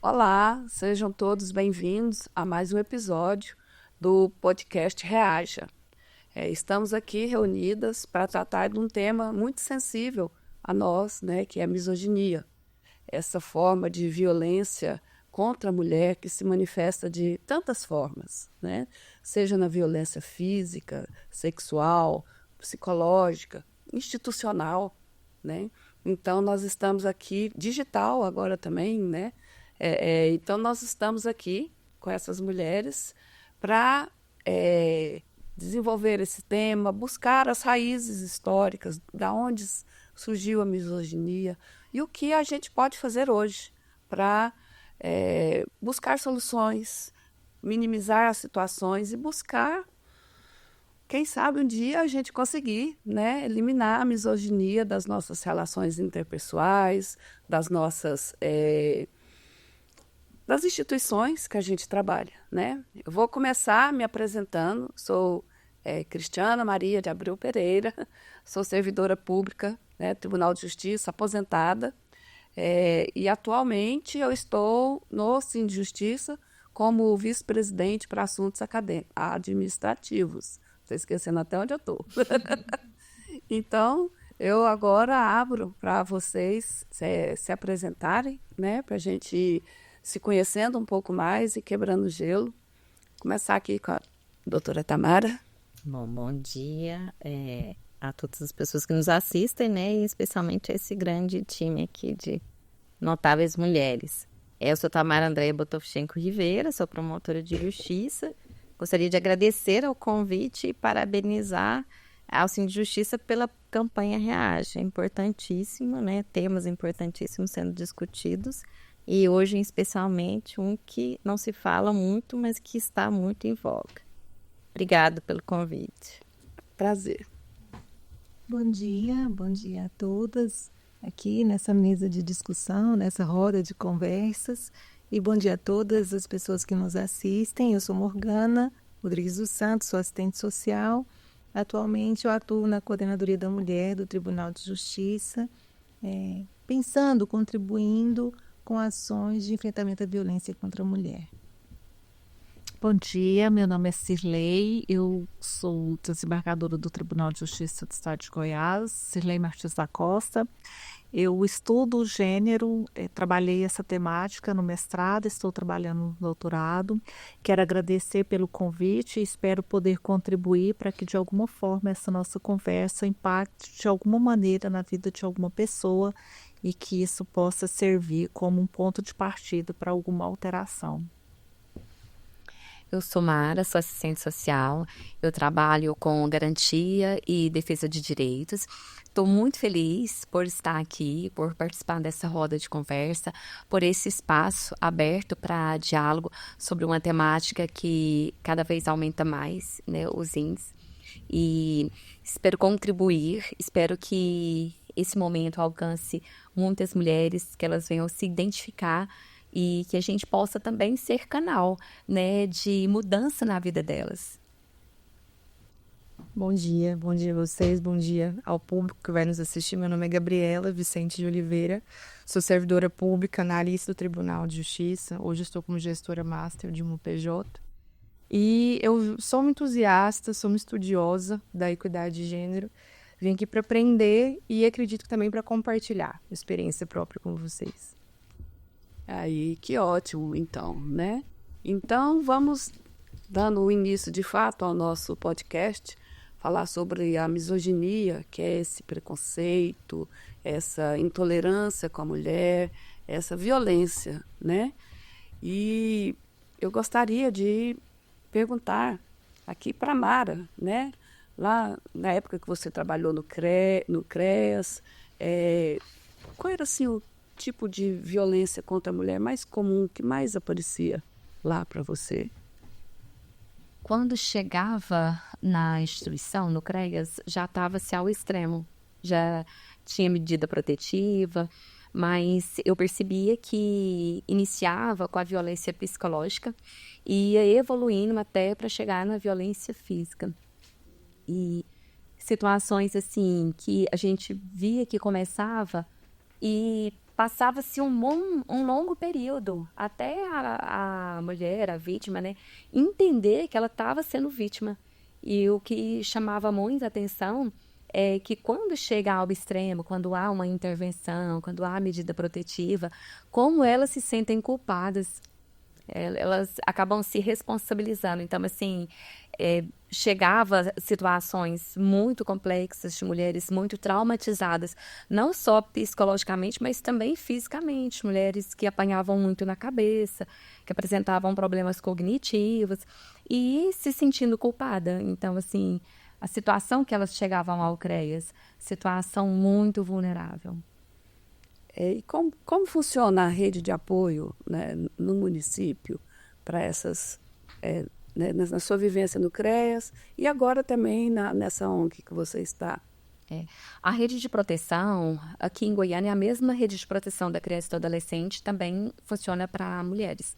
Olá, sejam todos bem-vindos a mais um episódio do podcast Reaja. Estamos aqui reunidas para tratar de um tema muito sensível a nós, né, que é a misoginia. Essa forma de violência contra a mulher que se manifesta de tantas formas, né? Seja na violência física, sexual, psicológica, institucional, né? Então, nós estamos aqui, digital agora também, né? Então, nós estamos aqui com essas mulheres para desenvolver esse tema, buscar as raízes históricas, da onde surgiu a misoginia e o que a gente pode fazer hoje para buscar soluções, minimizar as situações e buscar, quem sabe um dia a gente conseguir, né, eliminar a misoginia das nossas relações interpessoais, das instituições que a gente trabalha, né? Eu vou começar me apresentando. Sou Cristiana Maria de Abreu Pereira, sou servidora pública, né, Tribunal de Justiça, aposentada, e atualmente eu estou no Cine de Justiça como vice-presidente para assuntos administrativos. Estou esquecendo até onde eu estou. Então, eu agora abro para vocês se apresentarem, né, para a gente ir se conhecendo um pouco mais e quebrando gelo. Começar aqui com a doutora Tamara. Bom dia a todas as pessoas que nos assistem, né? E especialmente esse grande time aqui de notáveis mulheres. Eu sou Tamara Andréia Botovchenko Rivera, sou promotora de justiça. Gostaria de agradecer ao convite e parabenizar ao Cine de Justiça pela campanha Reage. É importantíssimo, né? Temas importantíssimos sendo discutidos. E hoje, especialmente, um que não se fala muito, mas que está muito em voga. Obrigada pelo convite. Prazer. Bom dia a todas aqui nessa mesa de discussão, nessa roda de conversas. E bom dia a todas as pessoas que nos assistem. Eu sou Morgana Rodrigues dos Santos, sou assistente social. Atualmente eu atuo na Coordenadoria da Mulher do Tribunal de Justiça, pensando, contribuindo com ações de enfrentamento à violência contra a mulher. Bom dia, meu nome é Cirlei, eu sou desembargadora do Tribunal de Justiça do Estado de Goiás, Cirlei Martins da Costa. Eu estudo o gênero, trabalhei essa temática no mestrado, estou trabalhando no doutorado. Quero agradecer pelo convite e espero poder contribuir para que de alguma forma essa nossa conversa impacte de alguma maneira na vida de alguma pessoa e que isso possa servir como um ponto de partida para alguma alteração. Eu sou Mara, sou assistente social, eu trabalho com garantia e defesa de direitos. Estou muito feliz por estar aqui, por participar dessa roda de conversa, por esse espaço aberto para diálogo sobre uma temática que cada vez aumenta mais, né, os índices. E espero contribuir, espero que esse momento alcance muitas mulheres, que elas venham se identificar e que a gente possa também ser canal, né, de mudança na vida delas. Bom dia a vocês, bom dia ao público que vai nos assistir. Meu nome é Gabriela Vicente de Oliveira, sou servidora pública, analista do Tribunal de Justiça. Hoje estou como gestora master de uma PJ. E eu sou uma entusiasta, sou uma estudiosa da equidade de gênero. Vim aqui para aprender e acredito também para compartilhar experiência própria com vocês. Aí, que ótimo, então, né? Então, vamos dando o início, de fato, ao nosso podcast, falar sobre a misoginia, que é esse preconceito, essa intolerância com a mulher, essa violência, né? E eu gostaria de perguntar aqui para a Mara, né? Lá na época que você trabalhou no CREAS, qual era assim o tipo de violência contra a mulher mais comum, que mais aparecia lá para você? Quando chegava na instituição, no CREAS, já estava-se ao extremo, já tinha medida protetiva, mas eu percebia que iniciava com a violência psicológica e ia evoluindo até para chegar na violência física. E situações assim que a gente via que começava e passava-se um longo período até a mulher, a vítima, né, entender que ela estava sendo vítima. E o que chamava muita atenção é que quando chega ao extremo, quando há uma intervenção, quando há medida protetiva, como elas se sentem culpadas. Elas acabam se responsabilizando. Então, assim, chegava situações muito complexas de mulheres muito traumatizadas, não só psicologicamente, mas também fisicamente. Mulheres que apanhavam muito na cabeça, que apresentavam problemas cognitivos e se sentindo culpada. Então, assim, a situação que elas chegavam ao CREAS, situação muito vulnerável. E como funciona a rede de apoio, né, no município para essas, né, na sua vivência no CREAS e agora também nessa ONG que você está? A rede de proteção, aqui em Goiânia, a mesma rede de proteção da criança e do adolescente também funciona para mulheres.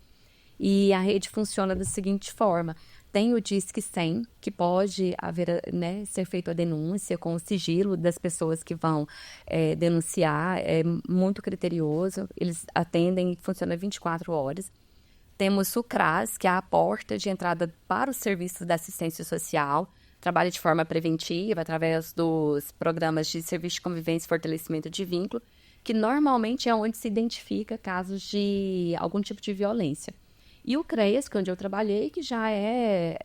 E a rede funciona da seguinte forma: tem o Disque 100, que pode haver, né, ser feita a denúncia com o sigilo das pessoas que vão denunciar, é muito criterioso, eles atendem e funciona 24 horas. Temos o CRAS, que é a porta de entrada para os serviços da assistência social, trabalha de forma preventiva através dos programas de serviço de convivência e fortalecimento de vínculo, que normalmente é onde se identifica casos de algum tipo de violência. E o CREAS, que é onde eu trabalhei, que já é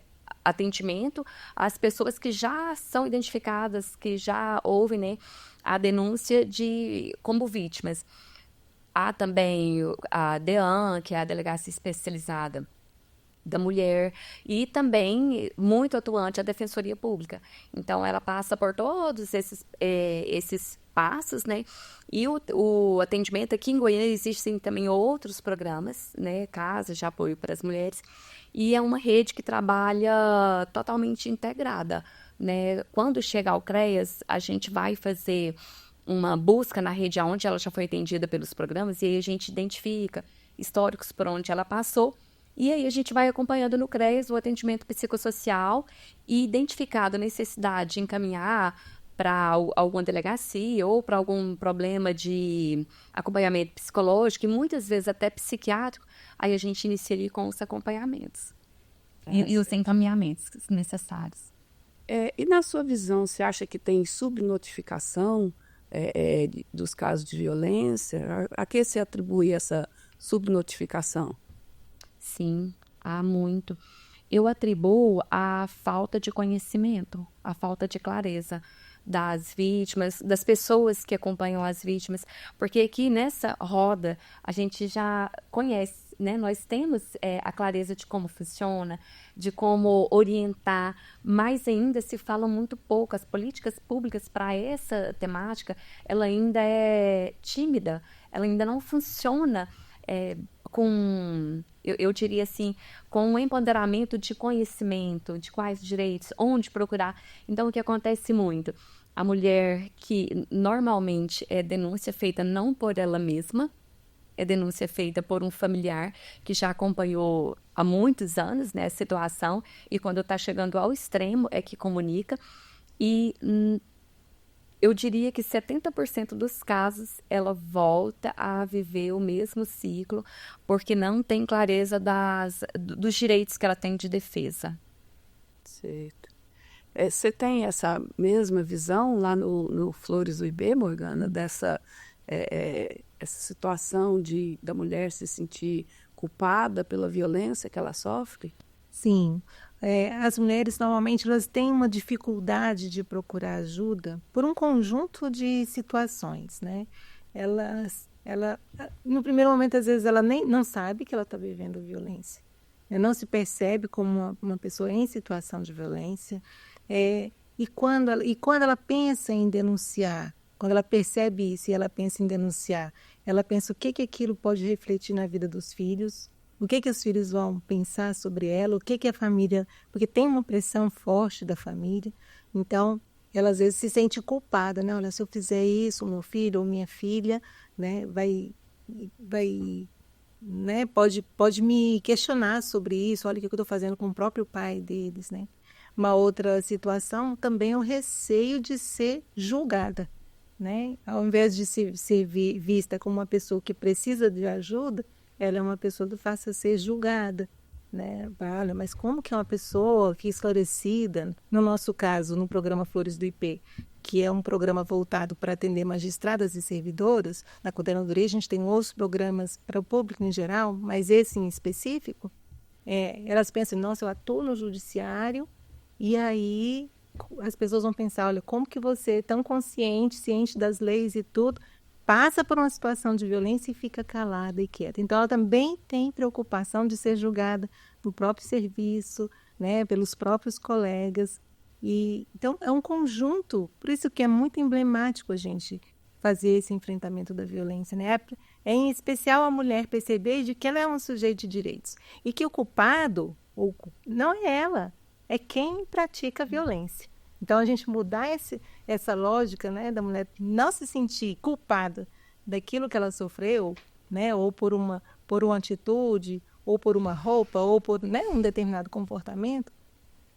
atendimento às pessoas que já são identificadas, que já houve, né, a denúncia como vítimas. Há também a DEAN, que é a Delegacia Especializada da Mulher, e também, muito atuante, a Defensoria Pública. Então, ela passa por todos esses passos, né? E o atendimento aqui em Goiânia, existem também outros programas, né? Casas de apoio para as mulheres, e é uma rede que trabalha totalmente integrada, né? Quando chega ao CREAS, a gente vai fazer uma busca na rede onde ela já foi atendida pelos programas, e aí a gente identifica históricos por onde ela passou, e aí a gente vai acompanhando no CREAS o atendimento psicossocial e identificado a necessidade de encaminhar para alguma delegacia ou para algum problema de acompanhamento psicológico e muitas vezes até psiquiátrico, aí a gente inicia ali com os acompanhamentos e os encaminhamentos necessários. E na sua visão, você acha que tem subnotificação dos casos de violência? A que se atribui essa subnotificação? Sim, há muito. Eu atribuo à falta de conhecimento, à falta de clareza das vítimas, das pessoas que acompanham as vítimas, porque aqui nessa roda a gente já conhece, né? Nós temos a clareza de como funciona, de como orientar, mas ainda se fala muito pouco. As políticas públicas para essa temática, ela ainda é tímida, ela ainda não funciona eu diria assim, com um empoderamento de conhecimento, de quais direitos, onde procurar. Então, o que acontece muito? A mulher que normalmente é denúncia feita não por ela mesma, é denúncia feita por um familiar que já acompanhou há muitos anos, né, a situação, e quando está chegando ao extremo é que comunica. E eu diria que 70% dos casos ela volta a viver o mesmo ciclo, porque não tem clareza dos direitos que ela tem de defesa. Certo. Você tem essa mesma visão lá no Flores UIB, Morgana, dessa essa situação da mulher se sentir culpada pela violência que ela sofre? Sim. As mulheres normalmente elas têm uma dificuldade de procurar ajuda por um conjunto de situações, né? Ela, no primeiro momento, às vezes, ela nem não sabe que ela está vivendo violência. Não se percebe como uma pessoa em situação de violência. E quando ela pensa em denunciar, quando ela percebe isso e ela pensa em denunciar, ela pensa o que aquilo pode refletir na vida dos filhos, o que os filhos vão pensar sobre ela, o que a família... Porque tem uma pressão forte da família, então ela às vezes se sente culpada, né? Olha, se eu fizer isso, o meu filho ou minha filha, né, vai né, pode me questionar sobre isso, olha o que eu estou fazendo com o próprio pai deles, né? Uma outra situação também é o receio de ser julgada, né? Ao invés de ser vista como uma pessoa que precisa de ajuda, ela é uma pessoa que faça ser julgada, né? Olha, mas como que é uma pessoa que é esclarecida, no nosso caso, no programa Flores do IP, que é um programa voltado para atender magistradas e servidoras, na coordenadoria a gente tem outros programas para o público em geral, mas esse em específico, elas pensam, nossa, eu atuo no judiciário, e aí as pessoas vão pensar, olha, como que você é tão consciente, ciente das leis e tudo, passa por uma situação de violência e fica calada e quieta. Então, ela também tem preocupação de ser julgada no próprio serviço, né, pelos próprios colegas. Então, é um conjunto, por isso que é muito emblemático a gente fazer esse enfrentamento da violência, né? É em especial a mulher perceber de que ela é um sujeito de direitos e que o culpado não é ela, é quem pratica a violência. Então, a gente mudar essa lógica, né, da mulher não se sentir culpada daquilo que ela sofreu, né, ou por uma atitude, ou por uma roupa, ou por, né, um determinado comportamento,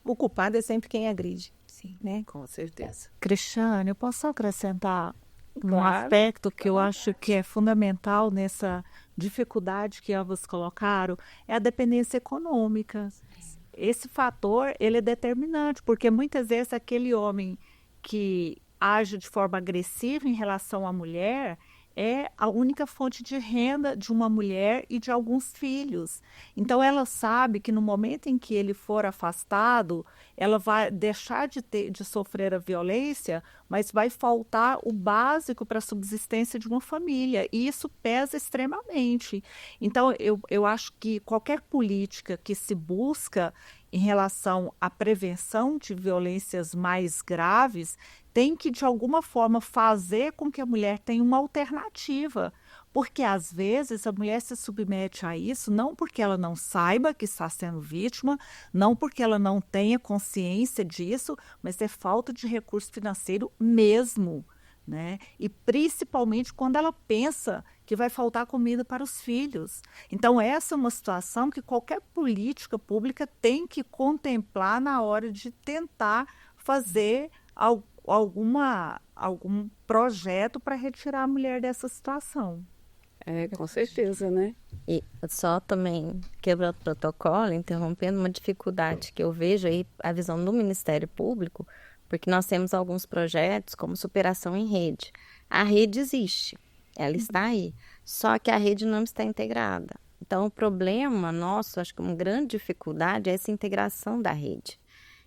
o culpado é sempre quem agride. Sim, né? Com certeza. Cristiane, eu posso apressentar um Claro, aspecto que eu acho que é fundamental nessa dificuldade que ambas colocaram, é a dependência econômica. Esse fator, ele é determinante, porque muitas vezes aquele homem que age de forma agressiva em relação à mulher é a única fonte de renda de uma mulher e de alguns filhos. Então, ela sabe que no momento em que ele for afastado, ela vai deixar de sofrer a violência, mas vai faltar o básico para a subsistência de uma família. E isso pesa extremamente. Então, eu acho que qualquer política que se busca em relação à prevenção de violências mais graves tem que, de alguma forma, fazer com que a mulher tenha uma alternativa. Porque, às vezes, a mulher se submete a isso não porque ela não saiba que está sendo vítima, não porque ela não tenha consciência disso, mas é falta de recurso financeiro mesmo, né? E principalmente quando ela pensa que vai faltar comida para os filhos. Então, essa é uma situação que qualquer política pública tem que contemplar na hora de tentar fazer algum projeto para retirar a mulher dessa situação. Com certeza, né? E só também quebrando o protocolo, interrompendo uma dificuldade que eu vejo aí, a visão do Ministério Público, porque nós temos alguns projetos como superação em rede. A rede existe, ela está aí, só que a rede não está integrada. Então, o problema nosso, acho que uma grande dificuldade é essa integração da rede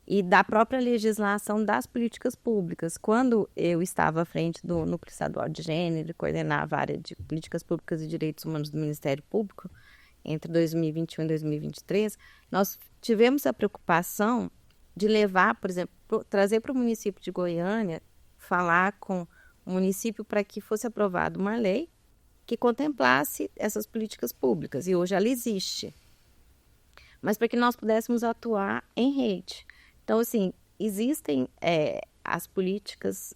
e da própria legislação das políticas públicas. Quando eu estava à frente do Núcleo Estadual de Gênero e coordenava a área de políticas públicas e direitos humanos do Ministério Público, entre 2021 e 2023, nós tivemos a preocupação de levar, por exemplo, trazer para o município de Goiânia, falar com o município para que fosse aprovada uma lei que contemplasse essas políticas públicas, e hoje ela existe, mas para que nós pudéssemos atuar em rede. Então, assim, existem as políticas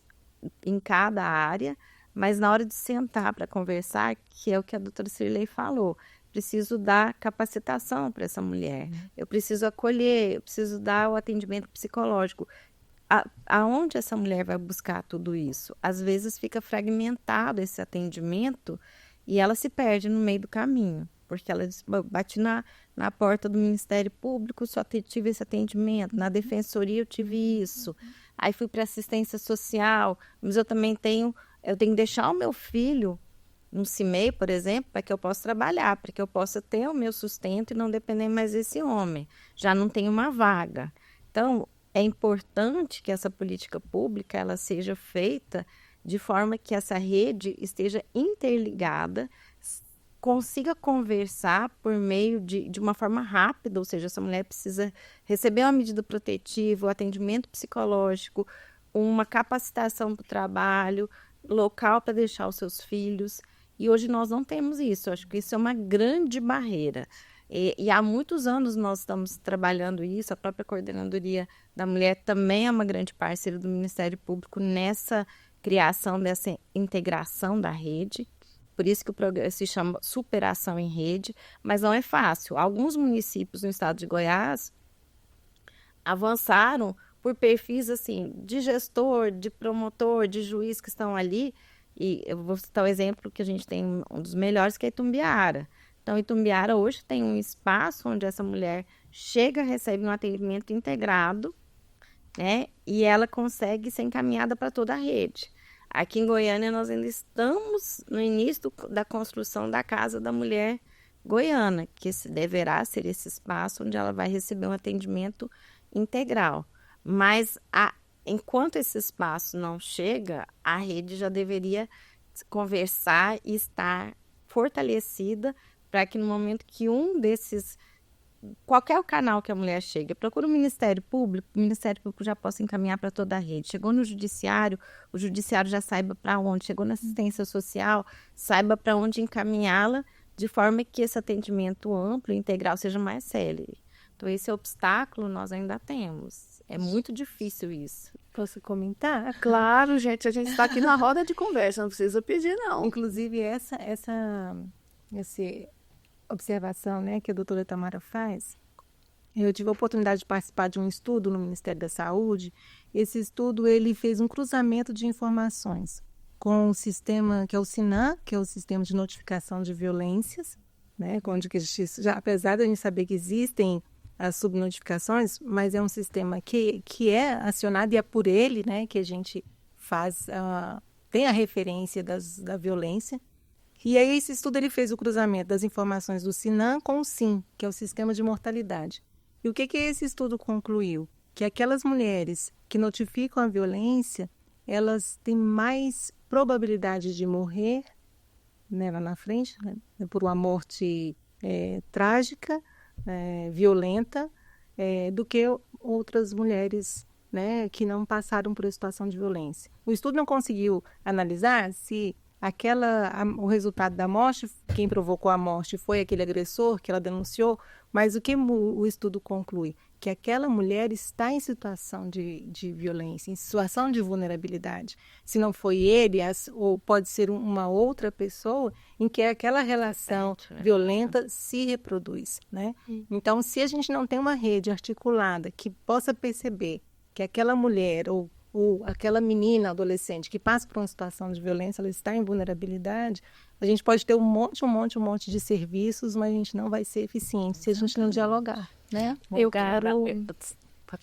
em cada área, mas na hora de sentar para conversar, que é o que a doutora Cirlei falou, preciso dar capacitação para essa mulher, eu preciso acolher, eu preciso dar o atendimento psicológico. Aonde essa mulher vai buscar tudo isso? Às vezes fica fragmentado esse atendimento e ela se perde no meio do caminho, porque ela diz, bati na porta do Ministério Público, só tive esse atendimento, na Defensoria eu tive isso, aí fui para assistência social, mas eu tenho que deixar o meu filho no CIMEI, por exemplo, para que eu possa trabalhar, para que eu possa ter o meu sustento e não depender mais desse homem, já não tenho uma vaga. Então, é importante que essa política pública ela seja feita de forma que essa rede esteja interligada, consiga conversar por meio de uma forma rápida, ou seja, essa mulher precisa receber uma medida protetiva, o atendimento psicológico, uma capacitação para o trabalho, local para deixar os seus filhos. E hoje nós não temos isso, eu acho que isso é uma grande barreira. E há muitos anos nós estamos trabalhando isso, a própria Coordenadoria da Mulher também é uma grande parceira do Ministério Público nessa criação dessa integração da rede. Por isso que o programa se chama Superação em Rede, mas não é fácil. Alguns municípios no estado de Goiás avançaram por perfis assim, de gestor, de promotor, de juiz que estão ali. E eu vou citar o exemplo que a gente tem um dos melhores, que é Itumbiara. Então, Itumbiara hoje tem um espaço onde essa mulher chega, recebe um atendimento integrado, né? E ela consegue ser encaminhada para toda a rede. Aqui em Goiânia, nós ainda estamos no início da construção da Casa da Mulher Goiana, que deverá ser esse espaço onde ela vai receber um atendimento integral. Mas enquanto esse espaço não chega, a rede já deveria conversar e estar fortalecida para que no momento que qualquer canal que a mulher chegue, procura o Ministério Público já possa encaminhar para toda a rede. Chegou no Judiciário, o Judiciário já saiba para onde. Chegou na assistência social, saiba para onde encaminhá-la, de forma que esse atendimento amplo e integral seja mais célere. Então, esse obstáculo nós ainda temos. É muito difícil isso. Posso comentar? Claro, gente, a gente está aqui na roda de conversa, não precisa pedir, não. Inclusive, essa observação, né, que a doutora Tamara faz, eu tive a oportunidade de participar de um estudo no Ministério da Saúde. Esse estudo ele fez um cruzamento de informações com o sistema que é o SINAM, que é o Sistema de Notificação de Violências, né, onde que a justiça, já, apesar de a gente saber que existem as subnotificações, mas é um sistema que é acionado e é por ele, né, que a gente faz, tem a referência da violência. E aí esse estudo ele fez o cruzamento das informações do SINAM com o SIM, que é o Sistema de Mortalidade. E o que esse estudo concluiu? Que aquelas mulheres que notificam a violência, elas têm mais probabilidade de morrer, né, lá na frente, né, por uma morte trágica, violenta, do que outras mulheres, né, que não passaram por uma situação de violência. O estudo não conseguiu analisar se o resultado da morte, quem provocou a morte foi aquele agressor que ela denunciou, mas o que o estudo conclui? Que aquela mulher está em situação de violência, em situação de vulnerabilidade. Se não foi ele, ou pode ser uma outra pessoa em que aquela relação violenta se reproduz, né? Então, se a gente não tem uma rede articulada que possa perceber que aquela mulher ou aquela menina, adolescente, que passa por uma situação de violência, ela está em vulnerabilidade, a gente pode ter um monte de serviços, mas a gente não vai ser eficiente se a gente não dialogar, né? Eu quero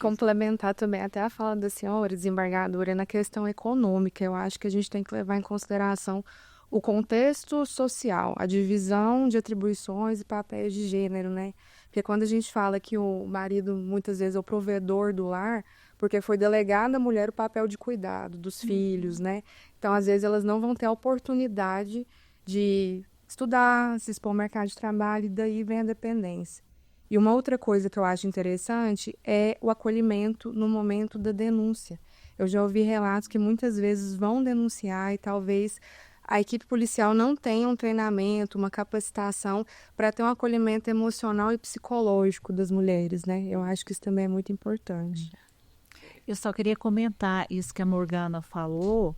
complementar também até a fala da senhora, desembargadora, na questão econômica. Eu acho que a gente tem que levar em consideração o contexto social, a divisão de atribuições e papéis de gênero, né? Porque quando a gente fala que o marido, muitas vezes, é o provedor do lar, porque foi delegado à mulher o papel de cuidado dos filhos, né? Então, às vezes, elas não vão ter a oportunidade de estudar, se expor ao mercado de trabalho, e daí vem a dependência. E uma outra coisa que eu acho interessante é o acolhimento no momento da denúncia. Eu já ouvi relatos que muitas vezes vão denunciar e talvez a equipe policial não tenha um treinamento, uma capacitação para ter um acolhimento emocional e psicológico das mulheres, né? Eu acho que isso também é muito importante. Eu só queria comentar isso que a Morgana falou,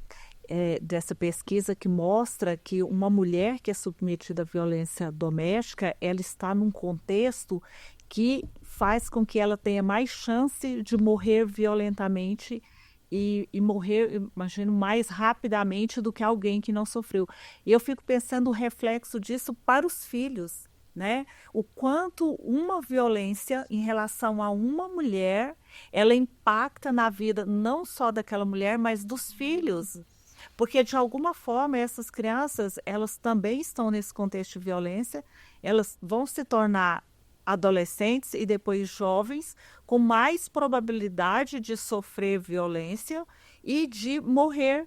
dessa pesquisa que mostra que uma mulher que é submetida à violência doméstica, ela está num contexto que faz com que ela tenha mais chance de morrer violentamente e morrer, imagino, mais rapidamente do que alguém que não sofreu. E eu fico pensando o reflexo disso para os filhos, né? O quanto uma violência em relação a uma mulher, ela impacta na vida não só daquela mulher, mas dos filhos. Porque, de alguma forma, essas crianças, elas também estão nesse contexto de violência, elas vão se tornar adolescentes e depois jovens com mais probabilidade de sofrer violência e de morrer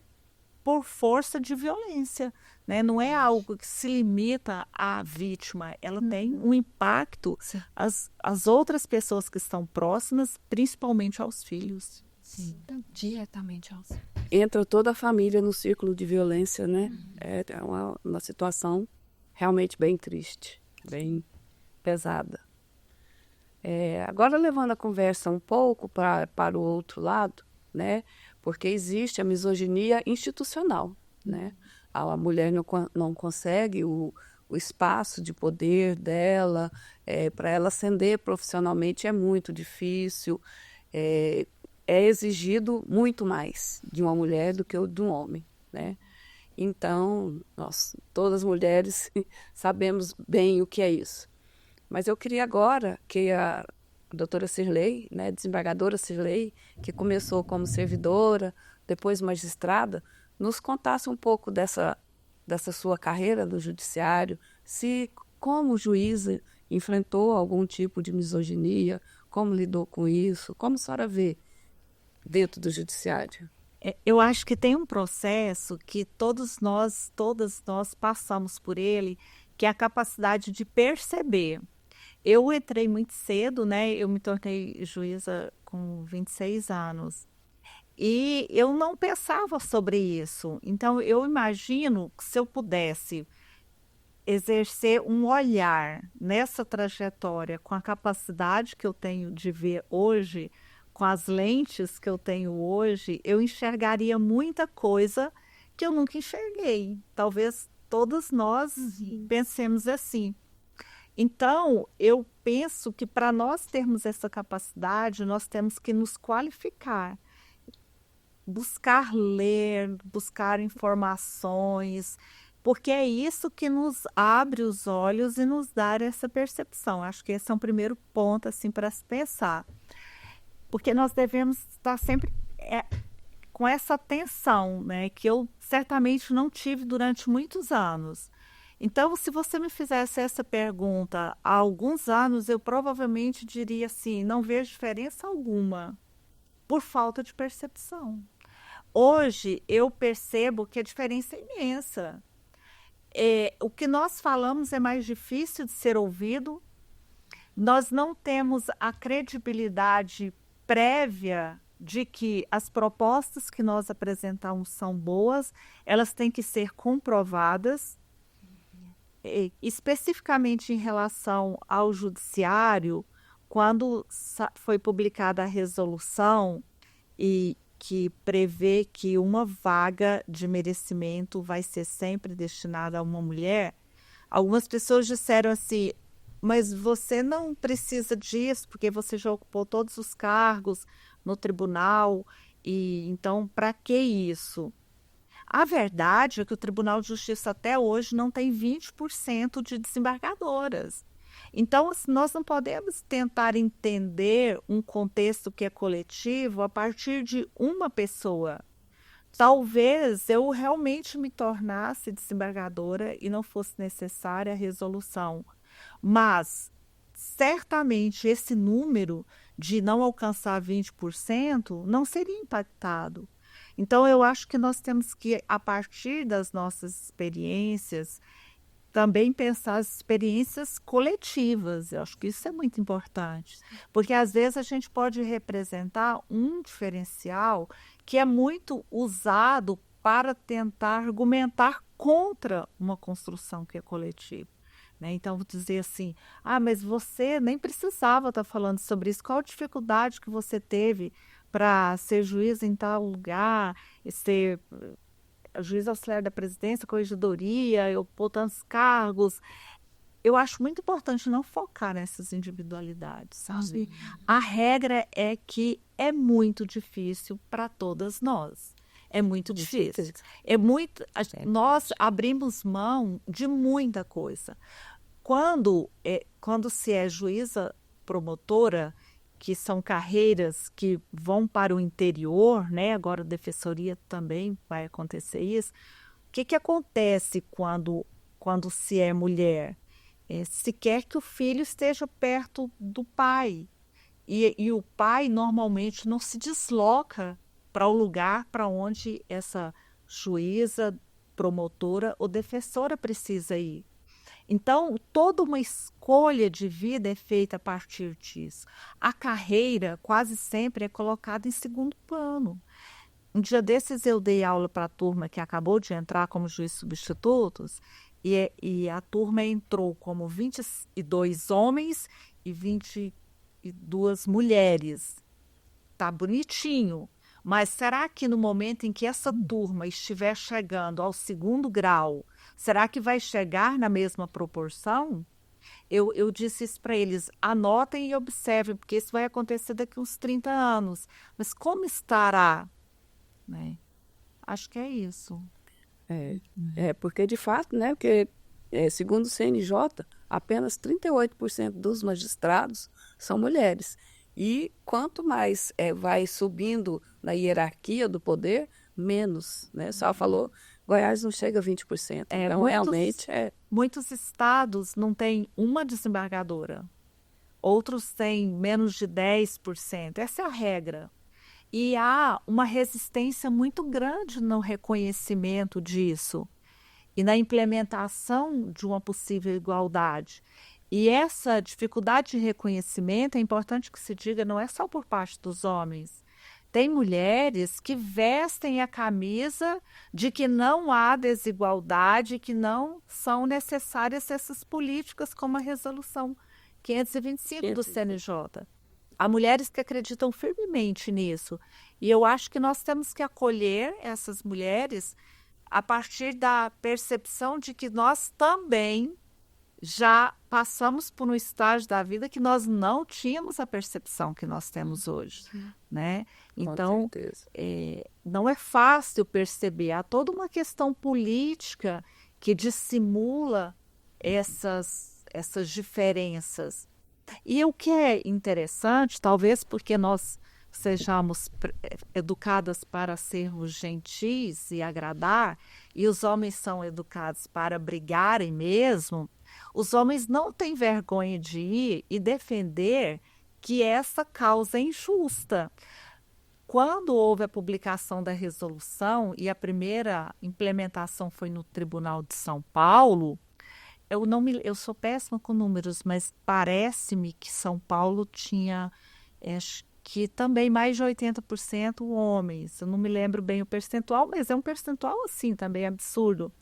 por força de violência, né? Não é algo que se limita à vítima, ela tem um impacto às outras pessoas que estão próximas, principalmente aos filhos. Sim, diretamente aos filhos. Entra toda a família no círculo de violência, né? É uma situação realmente bem triste, bem pesada. Agora, levando a conversa um pouco para o outro lado, né? Porque existe a misoginia institucional, né? A mulher não consegue o espaço de poder dela, para ela ascender profissionalmente é muito difícil. é exigido muito mais de uma mulher do que de um homem, né? Então, nós, todas as mulheres, sabemos bem o que é isso. Mas eu queria agora que a doutora Cirlei, né, desembargadora Cirlei, que começou como servidora, depois magistrada, nos contasse um pouco dessa sua carreira no judiciário, se como juíza enfrentou algum tipo de misoginia, como lidou com isso, como a senhora vê dentro do judiciário? Eu acho que tem um processo que todas nós passamos por ele, que é a capacidade de perceber. Eu entrei muito cedo, né? Eu me tornei juíza com 26 anos. E eu não pensava sobre isso. Então, eu imagino que se eu pudesse exercer um olhar nessa trajetória com a capacidade que eu tenho de ver hoje, com as lentes que eu tenho hoje, eu enxergaria muita coisa que eu nunca enxerguei. Talvez todos nós pensemos assim. Então, eu penso que para nós termos essa capacidade, nós temos que nos qualificar, buscar ler, buscar informações, porque é isso que nos abre os olhos e nos dá essa percepção. Acho que esse é um primeiro ponto assim, para se pensar. Porque nós devemos estar sempre com essa atenção, né, que eu certamente não tive durante muitos anos. Então, se você me fizesse essa pergunta há alguns anos, eu provavelmente diria assim, não vejo diferença alguma, por falta de percepção. Hoje, eu percebo que a diferença é imensa. O que nós falamos é mais difícil de ser ouvido, nós não temos a credibilidade prévia de que as propostas que nós apresentamos são boas, elas têm que ser comprovadas. Especificamente em relação ao judiciário, quando foi publicada a resolução e que prevê que uma vaga de merecimento vai ser sempre destinada a uma mulher, algumas pessoas disseram assim, mas você não precisa disso, porque você já ocupou todos os cargos no tribunal, e então para que isso? A verdade é que o Tribunal de Justiça até hoje não tem 20% de desembargadoras. Então, nós não podemos tentar entender um contexto que é coletivo a partir de uma pessoa. Talvez eu realmente me tornasse desembargadora e não fosse necessária a resolução. Mas, certamente, esse número de não alcançar 20% não seria impactado. Então, eu acho que nós temos que, a partir das nossas experiências, também pensar as experiências coletivas. Eu acho que isso é muito importante, porque às vezes a gente pode representar um diferencial que é muito usado para tentar argumentar contra uma construção que é coletiva. Né? Então, vou dizer assim, mas você nem precisava estar falando sobre isso. Qual a dificuldade que você teve para ser juiz em tal lugar, ser juiz auxiliar da presidência, corregedoria, ocupou tantos cargos? Eu acho muito importante não focar nessas individualidades, sabe? A regra é que é muito difícil para todas nós. É muito difícil. Nós abrimos mão de muita coisa. Quando se é juíza promotora, que são carreiras que vão para o interior, né? Agora a defensoria também vai acontecer isso. O que acontece quando se é mulher? Se quer que o filho esteja perto do pai. E o pai normalmente não se desloca para o lugar para onde essa juíza, promotora ou defensora precisa ir. Então, toda uma escolha de vida é feita a partir disso. A carreira quase sempre é colocada em segundo plano. Um dia desses eu dei aula para a turma que acabou de entrar como juiz substitutos e a turma entrou como 22 homens e 22 mulheres. Tá bonitinho. Mas será que no momento em que essa turma estiver chegando ao segundo grau, será que vai chegar na mesma proporção? Eu disse isso para eles, anotem e observem, porque isso vai acontecer daqui uns 30 anos. Mas como estará? Né? Acho que é isso. Porque de fato, né, porque, segundo o CNJ, apenas 38% dos magistrados são mulheres. E quanto mais vai subindo na hierarquia do poder, menos, né? Só falou, Goiás não chega a 20%. Então, realmente Muitos estados não têm uma desembargadora. Outros têm menos de 10%. Essa é a regra. E há uma resistência muito grande no reconhecimento disso e na implementação de uma possível igualdade. E essa dificuldade de reconhecimento, é importante que se diga, não é só por parte dos homens. Tem mulheres que vestem a camisa de que não há desigualdade, que não são necessárias essas políticas como a Resolução 525 do CNJ. Há mulheres que acreditam firmemente nisso. E eu acho que nós temos que acolher essas mulheres a partir da percepção de que nós também já passamos por um estágio da vida que nós não tínhamos a percepção que nós temos hoje, né? Então, não é fácil perceber. Há toda uma questão política que dissimula essas diferenças. E o que é interessante, talvez porque nós sejamos educadas para sermos gentis e agradar, e os homens são educados para brigarem mesmo, os homens não têm vergonha de ir e defender que essa causa é injusta. Quando houve a publicação da resolução e a primeira implementação foi no Tribunal de São Paulo, eu sou péssima com números, mas parece-me que São Paulo tinha, acho que também mais de 80% homens. Eu não me lembro bem o percentual, mas é um percentual assim também absurdo.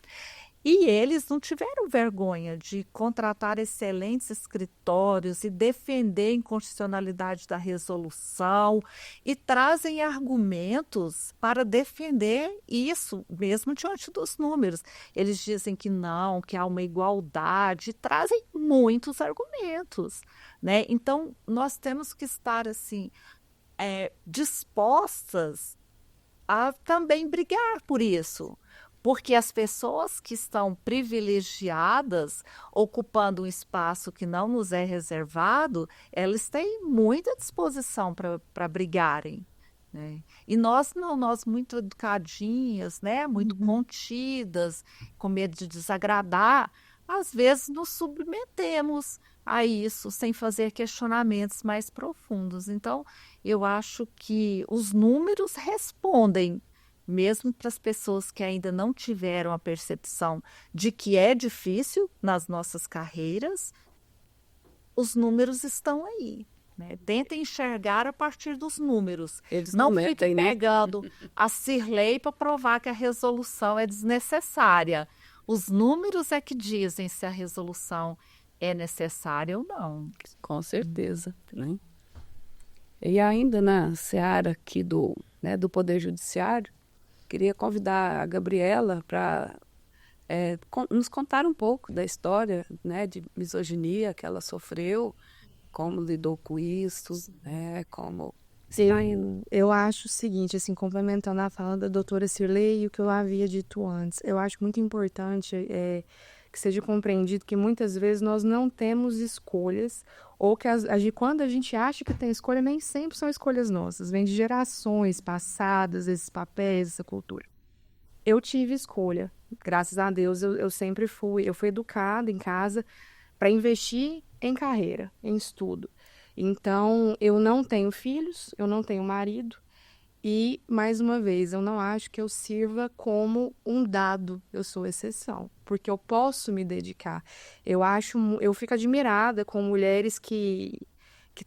E eles não tiveram vergonha de contratar excelentes escritórios e defender a inconstitucionalidade da resolução e trazem argumentos para defender isso, mesmo diante dos números. Eles dizem que não, que há uma igualdade, e trazem muitos argumentos, né? Então, nós temos que estar assim, dispostas a também brigar por isso. Porque as pessoas que estão privilegiadas, ocupando um espaço que não nos é reservado, elas têm muita disposição para brigarem. Né? E nós não, nós muito educadinhas, né? Muito contidas, com medo de desagradar, às vezes nos submetemos a isso sem fazer questionamentos mais profundos. Então, eu acho que os números respondem, mesmo para as pessoas que ainda não tiveram a percepção de que é difícil nas nossas carreiras, os números estão aí. Né? Tentem enxergar a partir dos números. Eles não mentem, fiquem pegando a Cirlei para provar que a resolução é desnecessária. Os números é que dizem se a resolução é necessária ou não. Com certeza. Né? E ainda na seara aqui do Poder Judiciário, queria convidar a Gabriela para nos contar um pouco da história, né, de misoginia que ela sofreu, como lidou com isso, né, como... Sim, eu acho o seguinte, assim, complementando a fala da doutora Cirlei e o que eu havia dito antes, eu acho muito importante que seja compreendido que muitas vezes nós não temos escolhas, ou que quando a gente acha que tem escolha, nem sempre são escolhas nossas, vem de gerações passadas, esses papéis, essa cultura. Eu tive escolha, graças a Deus eu sempre fui educada em casa para investir em carreira, em estudo. Então, eu não tenho filhos, eu não tenho marido e, mais uma vez, eu não acho que eu sirva como um dado, eu sou exceção, porque eu posso me dedicar. Eu fico admirada com mulheres que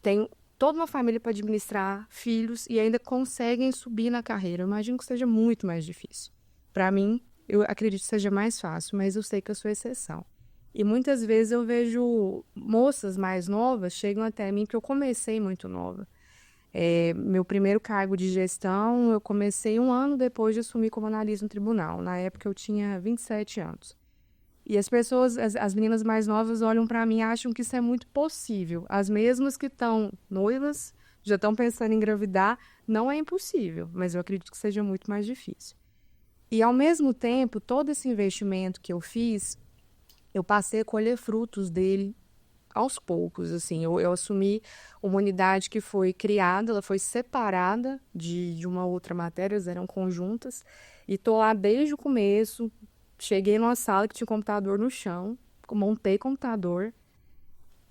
têm toda uma família para administrar, filhos e ainda conseguem subir na carreira. Eu imagino que seja muito mais difícil. Para mim, eu acredito que seja mais fácil, mas eu sei que eu sou exceção. E muitas vezes eu vejo moças mais novas chegam até mim, porque eu comecei muito nova. Meu primeiro cargo de gestão, eu comecei 1 ano depois de assumir como analista no tribunal. Na época eu tinha 27 anos. E as pessoas, as meninas mais novas olham para mim e acham que isso é muito possível. As mesmas que estão noivas, já estão pensando em engravidar, não é impossível, mas eu acredito que seja muito mais difícil. E, ao mesmo tempo, todo esse investimento que eu fiz, eu passei a colher frutos dele aos poucos, assim. Eu assumi uma unidade que foi criada, ela foi separada de uma outra matéria, elas eram conjuntas, e estou lá desde o começo. Cheguei numa sala que tinha computador no chão, montei computador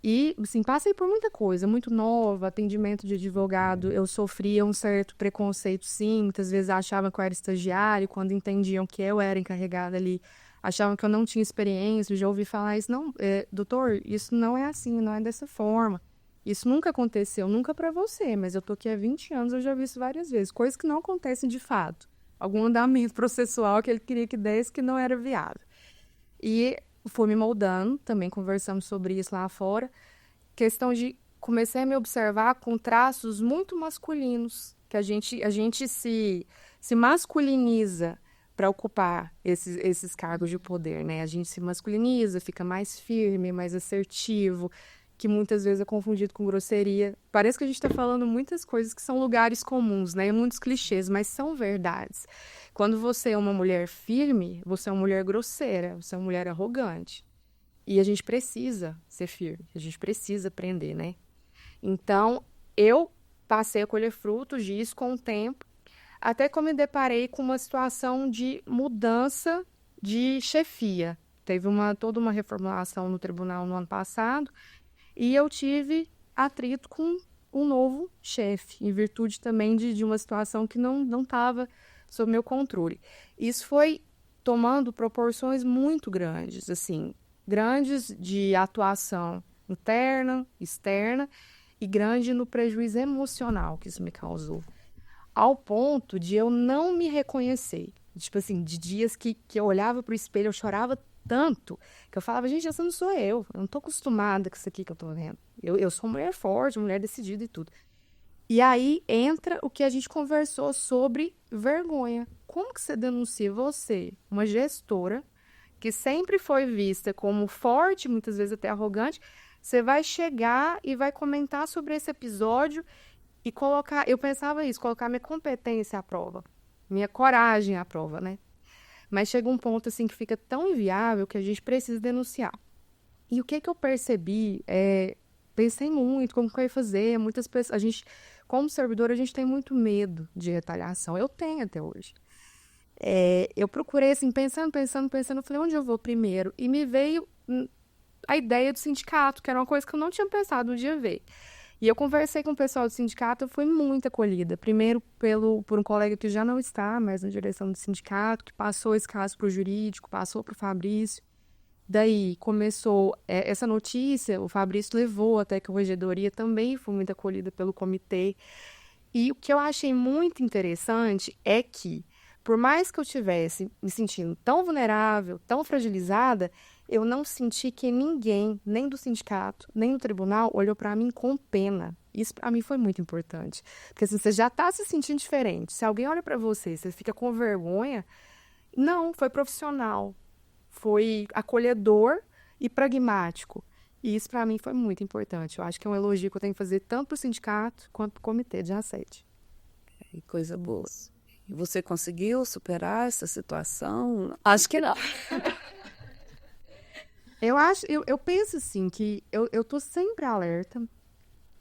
e, assim, passei por muita coisa, muito nova, atendimento de advogado. Eu sofria um certo preconceito, sim, muitas vezes achavam que eu era estagiário, quando entendiam que eu era encarregada ali, achavam que eu não tinha experiência. Já ouvi falar isso, não, doutor, isso não é assim, não é dessa forma. Isso nunca aconteceu, nunca para você, mas eu tô aqui há 20 anos, eu já vi isso várias vezes, coisas que não acontecem de fato. Algum andamento processual que ele queria que desse que não era viável. E fui me moldando, também conversamos sobre isso lá fora. Questão de comecei a me observar com traços muito masculinos, que a gente se masculiniza para ocupar esses cargos de poder, né? A gente se masculiniza, fica mais firme, mais assertivo, que muitas vezes é confundido com grosseria. Parece que a gente está falando muitas coisas que são lugares comuns, né? Muitos clichês, mas são verdades. Quando você é uma mulher firme, você é uma mulher grosseira, você é uma mulher arrogante. E a gente precisa ser firme, a gente precisa aprender, né? Então, eu passei a colher frutos disso com o tempo, até que eu me deparei com uma situação de mudança de chefia. Teve toda uma reformulação no tribunal no ano passado, e eu tive atrito com um novo chefe, em virtude também de uma situação que não estava sob meu controle. Isso foi tomando proporções muito grandes, assim, grandes de atuação interna, externa, e grande no prejuízo emocional que isso me causou. Ao ponto de eu não me reconhecer. Tipo assim, de dias que eu olhava para o espelho, eu chorava tanto, que eu falava, gente, essa não sou eu não tô acostumada com isso aqui que eu tô vendo. Eu sou uma mulher forte, uma mulher decidida e tudo. E aí entra o que a gente conversou sobre vergonha. Como que você denuncia você, uma gestora, que sempre foi vista como forte, muitas vezes até arrogante, você vai chegar e vai comentar sobre esse episódio e colocar, eu pensava isso, colocar minha competência à prova, minha coragem à prova, né? Mas chega um ponto assim que fica tão inviável que a gente precisa denunciar. E o que eu percebi, pensei muito como que eu ia fazer, muitas pessoas, a gente, como servidor, a gente tem muito medo de retaliação, eu tenho até hoje. Eu procurei assim, pensando, eu falei, onde eu vou primeiro? E me veio a ideia do sindicato, que era uma coisa que eu não tinha pensado um dia ver. E eu conversei com o pessoal do sindicato, eu fui muito acolhida. Primeiro por um colega que já não está mais na direção do sindicato, que passou esse caso para o jurídico, passou para o Fabrício. Daí começou essa notícia, o Fabrício levou até que a corregedoria, também foi muito acolhida pelo comitê. E o que eu achei muito interessante é que, por mais que eu estivesse me sentindo tão vulnerável, tão fragilizada, eu não senti que ninguém, nem do sindicato, nem do tribunal, olhou para mim com pena. Isso para mim foi muito importante. Porque assim, você já está se sentindo diferente. Se alguém olha para você, você fica com vergonha. Não, foi profissional. Foi acolhedor e pragmático. E isso para mim foi muito importante. Eu acho que é um elogio que eu tenho que fazer tanto para o sindicato quanto para o comitê de assédio. Que coisa boa. E você conseguiu superar essa situação? Acho que não. Eu penso assim, que eu tô sempre alerta,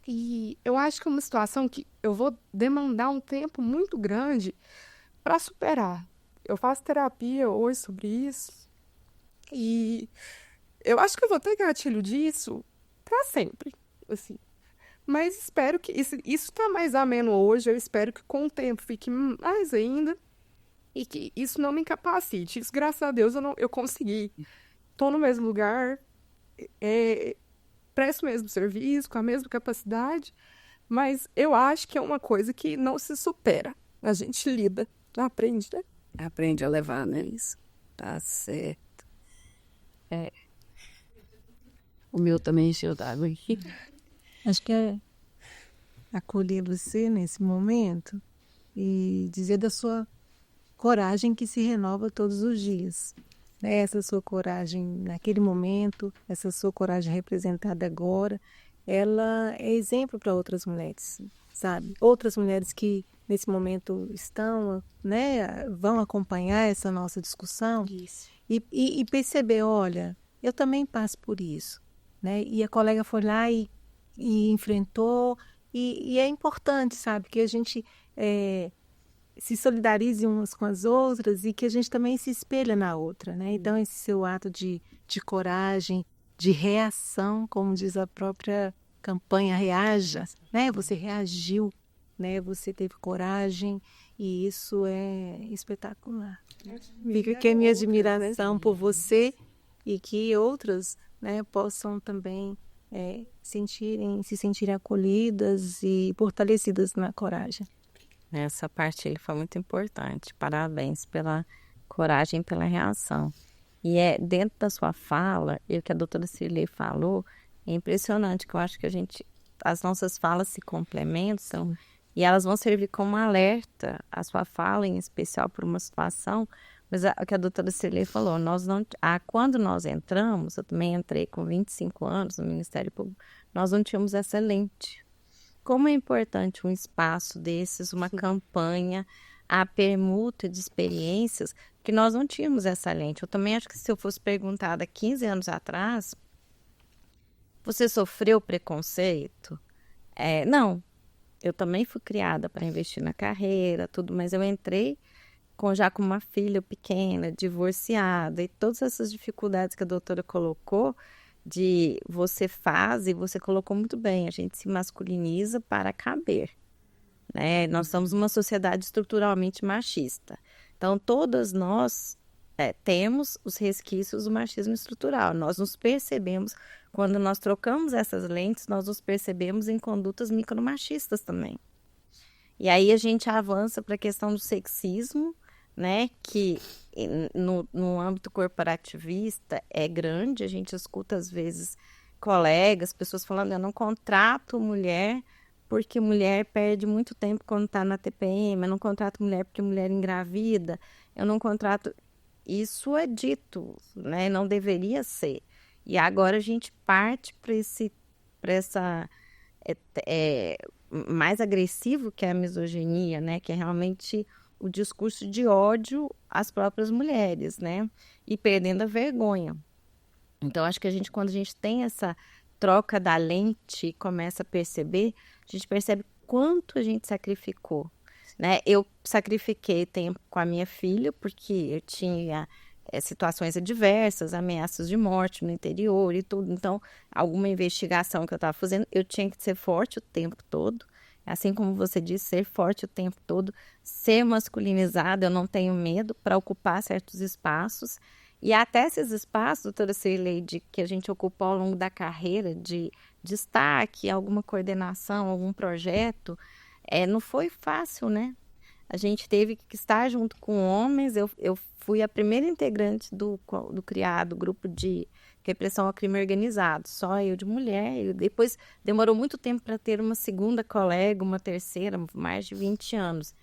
e eu acho que é uma situação que eu vou demandar um tempo muito grande para superar. Eu faço terapia hoje sobre isso, e eu acho que eu vou ter gatilho disso para sempre, assim. Mas espero que isso tá mais ameno hoje, eu espero que com o tempo fique mais ainda, e que isso não me incapacite. Isso, graças a Deus, eu consegui. Estou no mesmo lugar, presto o mesmo serviço, com a mesma capacidade, mas eu acho que é uma coisa que não se supera. A gente lida, aprende, né? Aprende a levar, né? Isso. Tá certo. O meu também encheu d'água aqui. Acho que é acolher você nesse momento e dizer da sua coragem que se renova todos os dias. né? Essa sua coragem naquele momento, essa sua coragem representada agora, ela é exemplo para outras mulheres, sabe? Outras mulheres que nesse momento estão, né, vão acompanhar essa nossa discussão e perceber, olha, eu também passo por isso, né? E a colega foi lá e enfrentou, e é importante, sabe, que a gente se solidarize umas com as outras e que a gente também se espelha na outra, né? Então, esse seu ato de coragem, de reação, como diz a própria campanha Reaja, né? Você reagiu, né? Você teve coragem e isso é espetacular. Fica aqui a minha admiração por você e que outras, né, possam também se sentirem acolhidas e fortalecidas na coragem. Essa parte aí foi muito importante. Parabéns pela coragem e pela reação. E dentro da sua fala, e o que a doutora Cirlei falou, é impressionante, que eu acho que as nossas falas se complementam e elas vão servir como alerta, a sua fala em especial por uma situação, mas o que a doutora Cirlei falou, quando nós entramos, eu também entrei com 25 anos no Ministério Público, nós não tínhamos essa lente. Como é importante um espaço desses, uma campanha, a permuta de experiências, que nós não tínhamos essa lente. Eu também acho que se eu fosse perguntada 15 anos atrás, você sofreu preconceito? Não. Eu também fui criada para investir na carreira, tudo, mas eu entrei já com uma filha pequena, divorciada, e todas essas dificuldades que a doutora colocou, e você colocou muito bem, a gente se masculiniza para caber, né? Nós somos uma sociedade estruturalmente machista. Então, todas nós temos os resquícios do machismo estrutural. Nós nos percebemos, quando nós trocamos essas lentes, nós nos percebemos em condutas micromachistas também. E aí a gente avança para a questão do sexismo, né, que no âmbito corporativista é grande, a gente escuta às vezes colegas, pessoas falando, eu não contrato mulher porque mulher perde muito tempo quando está na TPM, eu não contrato mulher porque mulher engravida, eu não contrato... Isso é dito, né, não deveria ser. E agora a gente parte para essa... mais agressivo que é a misoginia, né, que é realmente o discurso de ódio às próprias mulheres, né? E perdendo a vergonha. Então, acho que quando a gente tem essa troca da lente e começa a perceber, a gente percebe quanto a gente sacrificou, né? Eu sacrifiquei tempo com a minha filha, porque eu tinha situações adversas, ameaças de morte no interior e tudo. Então, alguma investigação que eu estava fazendo, eu tinha que ser forte o tempo todo. Assim como você disse, ser forte o tempo todo, ser masculinizada, eu não tenho medo para ocupar certos espaços. E até esses espaços, doutora Cirlei, que a gente ocupou ao longo da carreira, de destaque, alguma coordenação, algum projeto, não foi fácil, né? A gente teve que estar junto com homens. Eu fui a primeira integrante do grupo de repressão ao crime organizado, só eu de mulher. E depois demorou muito tempo para ter uma segunda colega, uma terceira, mais de 20 anos.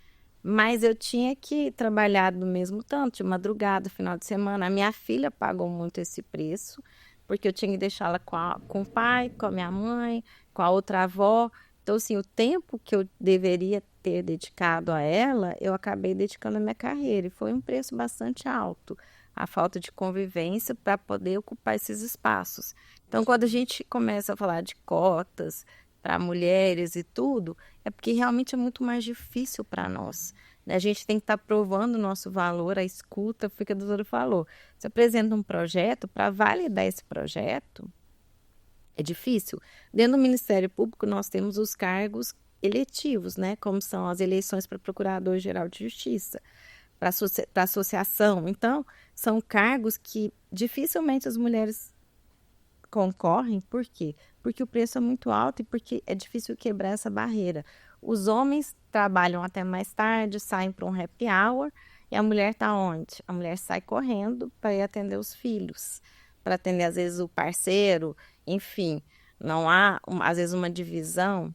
Mas eu tinha que trabalhar do mesmo tanto, de madrugada, final de semana. A minha filha pagou muito esse preço, porque eu tinha que deixá-la com o pai, com a minha mãe, com a outra avó. Então, assim, o tempo que eu deveria ter dedicado a ela, eu acabei dedicando à minha carreira. E foi um preço bastante alto, a falta de convivência para poder ocupar esses espaços. Então, quando a gente começa a falar de cotas para mulheres e tudo, é porque realmente é muito mais difícil para nós. A gente tem que estar provando o nosso valor, a escuta, foi o que a doutora falou. Você apresenta um projeto, para validar esse projeto, é difícil. Dentro do Ministério Público, nós temos os cargos eletivos, né? Como são as eleições para Procurador-Geral de Justiça, para associação. Então, são cargos que dificilmente as mulheres concorrem. Por quê? Porque o preço é muito alto e porque é difícil quebrar essa barreira. Os homens trabalham até mais tarde, saem para um happy hour, e a mulher está onde? A mulher sai correndo para ir atender os filhos, para atender, às vezes, o parceiro, enfim. Não há, às vezes, uma divisão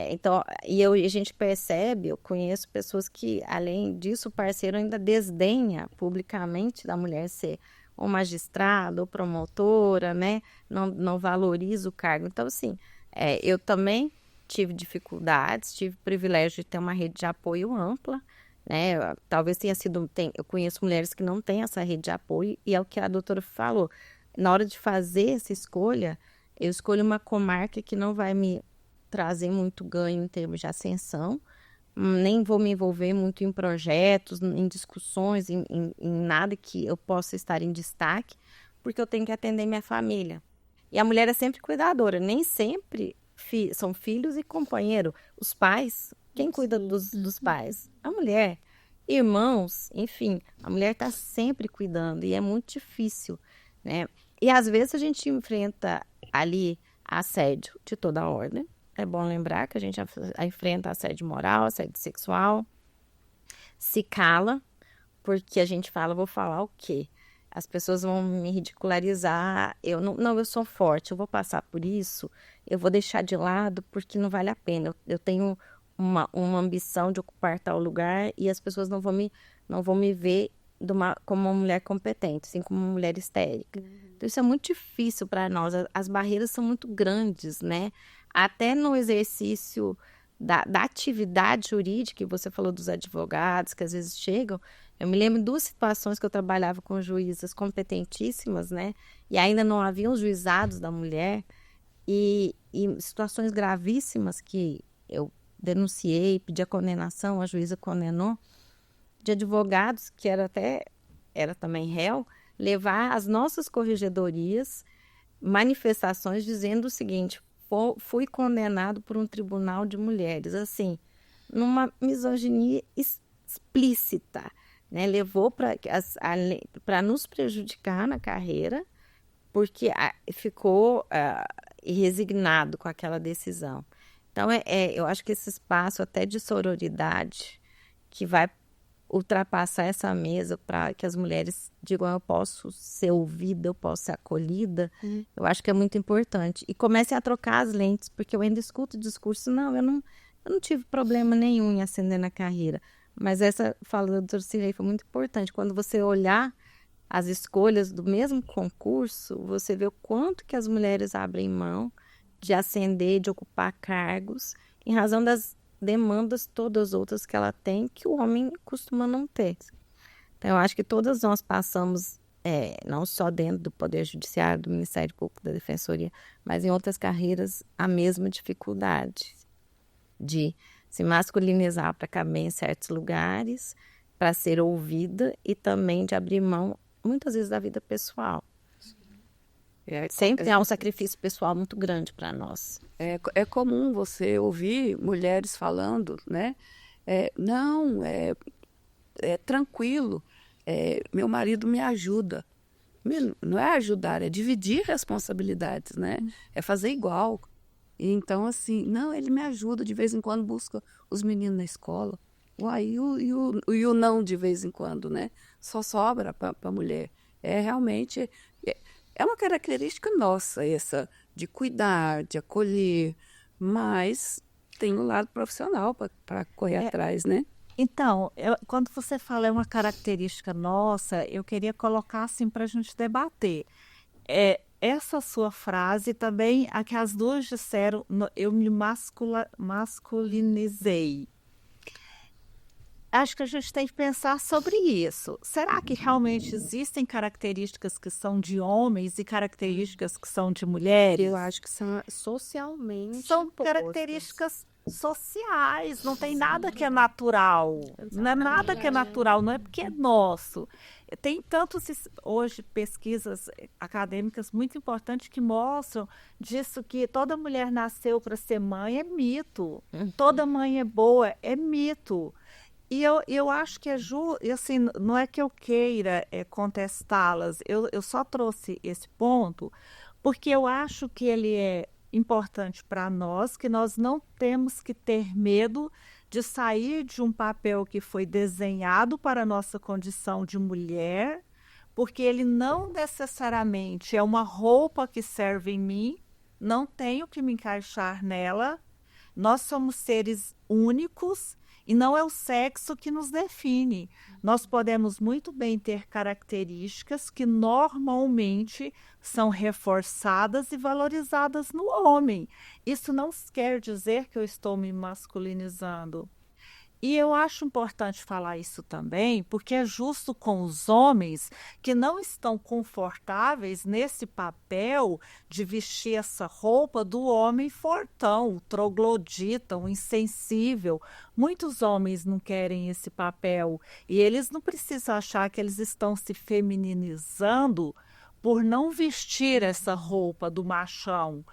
Então, a gente percebe, eu conheço pessoas que, além disso, o parceiro ainda desdenha publicamente da mulher ser ou magistrada ou promotora, né? Não valoriza o cargo. Então, assim, eu também tive dificuldades, tive o privilégio de ter uma rede de apoio ampla, né? Talvez tenha sido... eu conheço mulheres que não têm essa rede de apoio, e é o que a doutora falou. Na hora de fazer essa escolha, eu escolho uma comarca que não vai me trazer muito ganho em termos de ascensão, nem vou me envolver muito em projetos, em discussões, em nada que eu possa estar em destaque, porque eu tenho que atender minha família. E a mulher é sempre cuidadora, nem sempre são filhos e companheiro. Os pais, quem cuida dos pais? A mulher. Irmãos, enfim, a mulher está sempre cuidando e é muito difícil, né? E às vezes a gente enfrenta ali assédio de toda a ordem. É bom lembrar que a gente enfrenta assédio moral, assédio sexual, se cala, porque a gente fala, vou falar o quê? As pessoas vão me ridicularizar, eu sou forte, eu vou passar por isso, eu vou deixar de lado porque não vale a pena. Eu tenho uma ambição de ocupar tal lugar e as pessoas não vão me ver como uma mulher competente, assim como uma mulher histérica. Então isso é muito difícil para nós, as barreiras são muito grandes, né? Até no exercício da atividade jurídica, que você falou dos advogados que às vezes chegam, eu me lembro de 2 situações que eu trabalhava com juízas competentíssimas, né? E ainda não haviam juizados da mulher, e situações gravíssimas que eu denunciei, pedi a condenação, a juíza condenou, de advogados, que era também réu, levar às nossas corregedorias manifestações dizendo o seguinte: fui condenado por um tribunal de mulheres, assim, numa misoginia explícita, né? Levou para nos prejudicar na carreira, porque ficou resignado com aquela decisão. Então, eu acho que esse espaço até de sororidade que vai ultrapassar essa mesa para que as mulheres digam, eu posso ser ouvida, eu posso ser acolhida, eu acho que é muito importante. E comecem a trocar as lentes, porque eu ainda escuto o discurso, eu não tive problema nenhum em ascender na carreira. Mas essa fala da doutora Cirlei foi muito importante. Quando você olhar as escolhas do mesmo concurso, você vê o quanto que as mulheres abrem mão de ascender, de ocupar cargos, em razão das demandas todas outras que ela tem, que o homem costuma não ter. Então, eu acho que todas nós passamos, não só dentro do Poder Judiciário, do Ministério Público, da Defensoria, mas em outras carreiras, a mesma dificuldade de se masculinizar para caber em certos lugares, para ser ouvida e também de abrir mão, muitas vezes, da vida pessoal. Sempre há um sacrifício pessoal muito grande para nós. É comum você ouvir mulheres falando, né? Não, tranquilo, meu marido me ajuda. Não é ajudar, é dividir responsabilidades, né? É fazer igual. E então, assim, não, ele me ajuda, de vez em quando busca os meninos na escola. E o não de vez em quando, né? Só sobra para a mulher. Realmente... É uma característica nossa essa, de cuidar, de acolher, mas tem um lado profissional para correr atrás, né? Então, quando você fala é uma característica nossa, eu queria colocar assim para a gente debater. Essa sua frase também, a que as duas disseram, eu me masculinizei. Acho que a gente tem que pensar sobre isso. Será que realmente existem características que são de homens e características que são de mulheres? Eu acho que são socialmente São características sociais, não tem nada que é natural. Não é nada que é natural, não é porque é nosso. Tem tantos, hoje, pesquisas acadêmicas muito importantes que mostram disso, que toda mulher nasceu para ser mãe, é mito. Toda mãe é boa, é mito. E eu acho que assim, não é que eu queira contestá-las, eu só trouxe esse ponto porque eu acho que ele é importante para nós, que nós não temos que ter medo de sair de um papel que foi desenhado para a nossa condição de mulher, porque ele não necessariamente é uma roupa que serve em mim, não tenho que me encaixar nela, Nós somos seres únicos e não é o sexo que nos define. Nós podemos muito bem ter características que normalmente são reforçadas e valorizadas no homem. Isso não quer dizer que eu estou me masculinizando. E eu acho importante falar isso também, porque é justo com os homens que não estão confortáveis nesse papel de vestir essa roupa do homem fortão, troglodita, um insensível. Muitos homens não querem esse papel e eles não precisam achar que eles estão se femininizando por não vestir essa roupa do machão.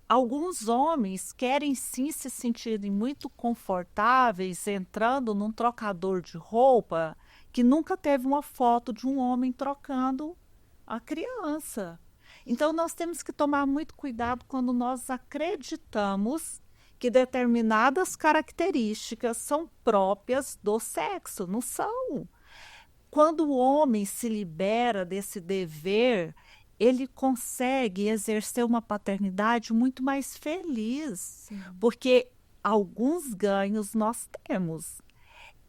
Alguns homens querem sim se sentirem muito confortáveis entrando num trocador de roupa que nunca teve uma foto de um homem trocando a criança. Então, nós temos que tomar muito cuidado quando nós acreditamos que determinadas características são próprias do sexo. Não são. Quando o homem se libera desse dever, ele consegue exercer uma paternidade muito mais feliz, sim, porque alguns ganhos nós temos.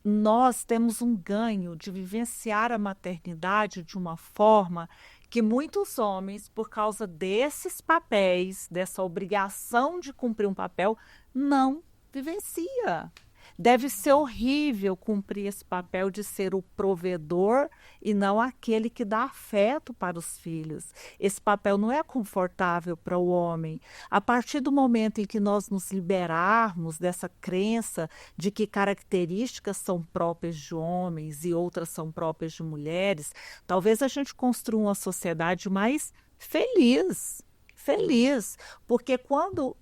Nós temos um ganho de vivenciar a maternidade de uma forma que muitos homens, por causa desses papéis, dessa obrigação de cumprir um papel, não vivencia. Deve ser horrível cumprir esse papel de ser o provedor e não aquele que dá afeto para os filhos. Esse papel não é confortável para o homem. A partir do momento em que nós nos liberarmos dessa crença de que características são próprias de homens e outras são próprias de mulheres, talvez a gente construa uma sociedade mais feliz. Feliz, porque quando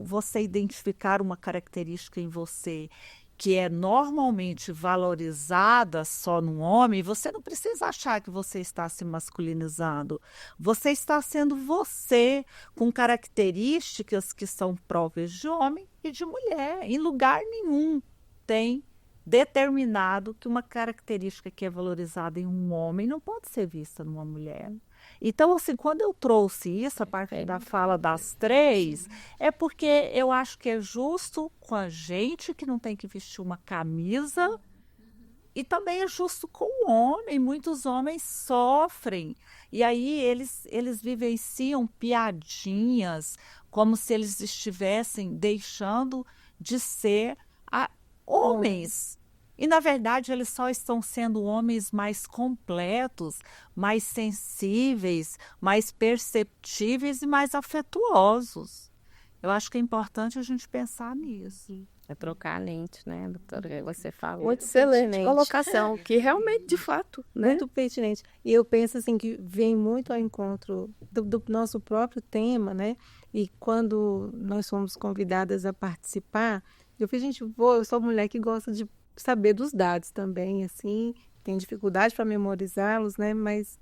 você identificar uma característica em você que é normalmente valorizada só no homem, você não precisa achar que você está se masculinizando. Você está sendo você, com características que são próprias de homem e de mulher. Em lugar nenhum tem determinado que uma característica que é valorizada em um homem não pode ser vista numa mulher. Então, assim, quando eu trouxe isso, a partir da fala das três, é porque eu acho que é justo com a gente que não tem que vestir uma camisa e também é justo com o homem. Muitos homens sofrem e aí eles vivenciam piadinhas como se eles estivessem deixando de ser homens. E, na verdade, eles só estão sendo homens mais completos, mais sensíveis, mais perceptíveis e mais afetuosos. Eu acho que é importante a gente pensar nisso. É trocar a lente, né, doutora? Você falou. Muito excelente colocação, que realmente, de fato, né? Muito pertinente. E eu penso assim que vem muito ao encontro do nosso próprio tema, né? E quando nós fomos convidadas a participar, eu falei, gente, eu sou mulher que gosta de saber dos dados também, assim, tem dificuldade para memorizá-los, né? Mas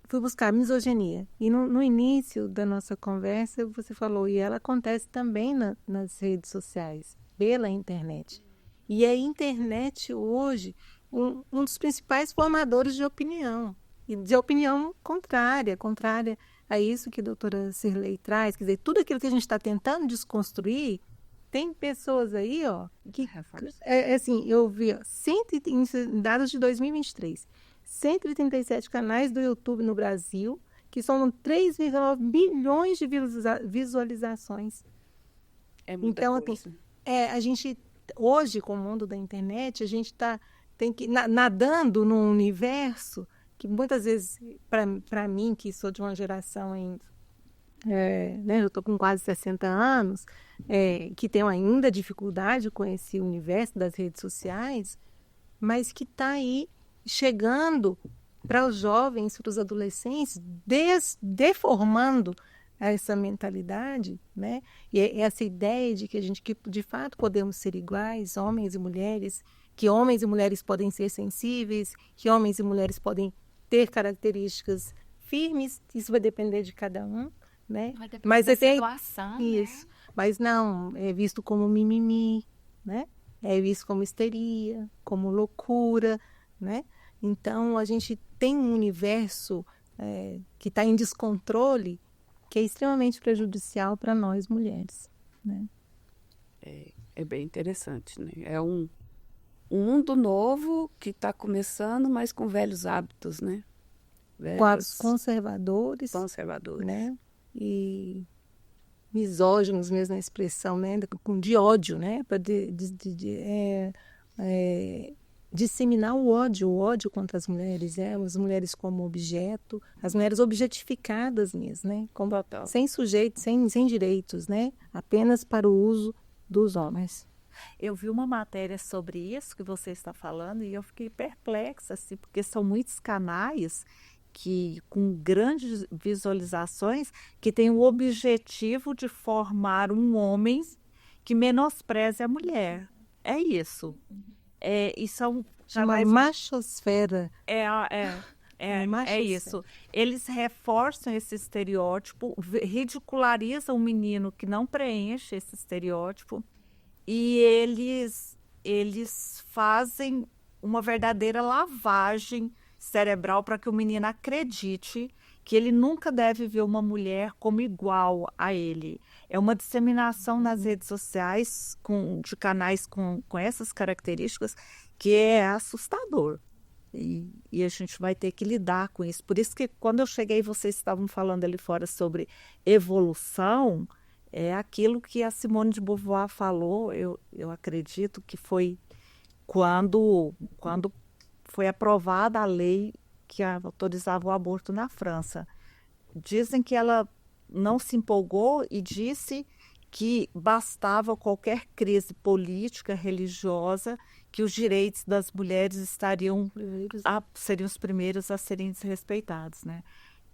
fui buscar misoginia. E no início da nossa conversa, você falou, e ela acontece também nas redes sociais, pela internet. E a internet hoje, um dos principais formadores de opinião, e de opinião contrária a isso que a doutora Cirlei traz, quer dizer, tudo aquilo que a gente está tentando desconstruir. Tem pessoas aí, ó, que, assim, eu vi, ó, dados de 2023, 137 canais do YouTube no Brasil, que são 3,9 bilhões de visualizações. É muita então, coisa. Assim, a gente, hoje, com o mundo da internet, a gente tem que nadando num universo que muitas vezes, para mim, que sou de uma geração né, eu estou com quase 60 anos, que tenho ainda dificuldade com esse universo das redes sociais, mas que está aí chegando para os jovens, para os adolescentes, deformando essa mentalidade, né? E essa ideia de que que de fato podemos ser iguais, homens e mulheres, que homens e mulheres podem ser sensíveis, que homens e mulheres podem ter características firmes, isso vai depender de cada um. Né? Vai depender mas da situação, isso, né? Mas não é visto como mimimi, né? É visto como histeria, como loucura, né? Então a gente tem um universo que está em descontrole que é extremamente prejudicial para nós mulheres, né? É bem interessante, né? É um mundo novo que está começando, mas com velhos hábitos, né? Velhos Conservadores, né? E misóginos mesmo na expressão, né? De ódio, né? Para disseminar o ódio contra as mulheres como objeto, as mulheres objetificadas mesmo, né? Sem sujeito, sem direitos, né? Apenas para o uso dos homens. Eu vi uma matéria sobre isso que você está falando e eu fiquei perplexa, assim, porque são muitos canais que, com grandes visualizações, que têm o objetivo de formar um homem que menospreze a mulher. É isso. E são uma machosfera. É isso. Eles reforçam esse estereótipo, ridicularizam o menino que não preenche esse estereótipo e eles fazem uma verdadeira lavagem cerebral para que o menino acredite que ele nunca deve ver uma mulher como igual a ele. É uma disseminação nas redes sociais de canais com essas características que é assustador. E a gente vai ter que lidar com isso. Por isso que quando eu cheguei, vocês estavam falando ali fora sobre evolução, é aquilo que a Simone de Beauvoir falou, eu acredito que foi quando foi aprovada a lei que autorizava o aborto na França. Dizem que ela não se empolgou e disse que bastava qualquer crise política, religiosa, que os direitos das mulheres seriam os primeiros a serem desrespeitados, né?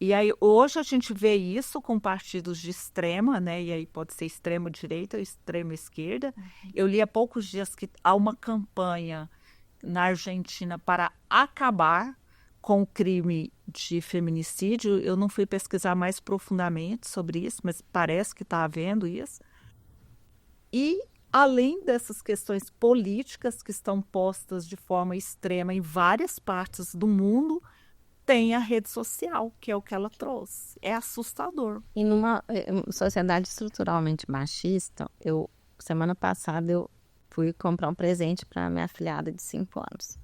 E aí hoje a gente vê isso com partidos de extrema, né? E aí pode ser extrema direita ou extrema esquerda. Eu li há poucos dias que há uma campanha na Argentina para acabar com o crime de feminicídio. Eu não fui pesquisar mais profundamente sobre isso, mas parece que está havendo isso. E, além dessas questões políticas que estão postas de forma extrema em várias partes do mundo, tem a rede social, que é o que ela trouxe. É assustador. E numa sociedade estruturalmente machista, semana passada eu fui comprar um presente para minha afilhada de 5 anos.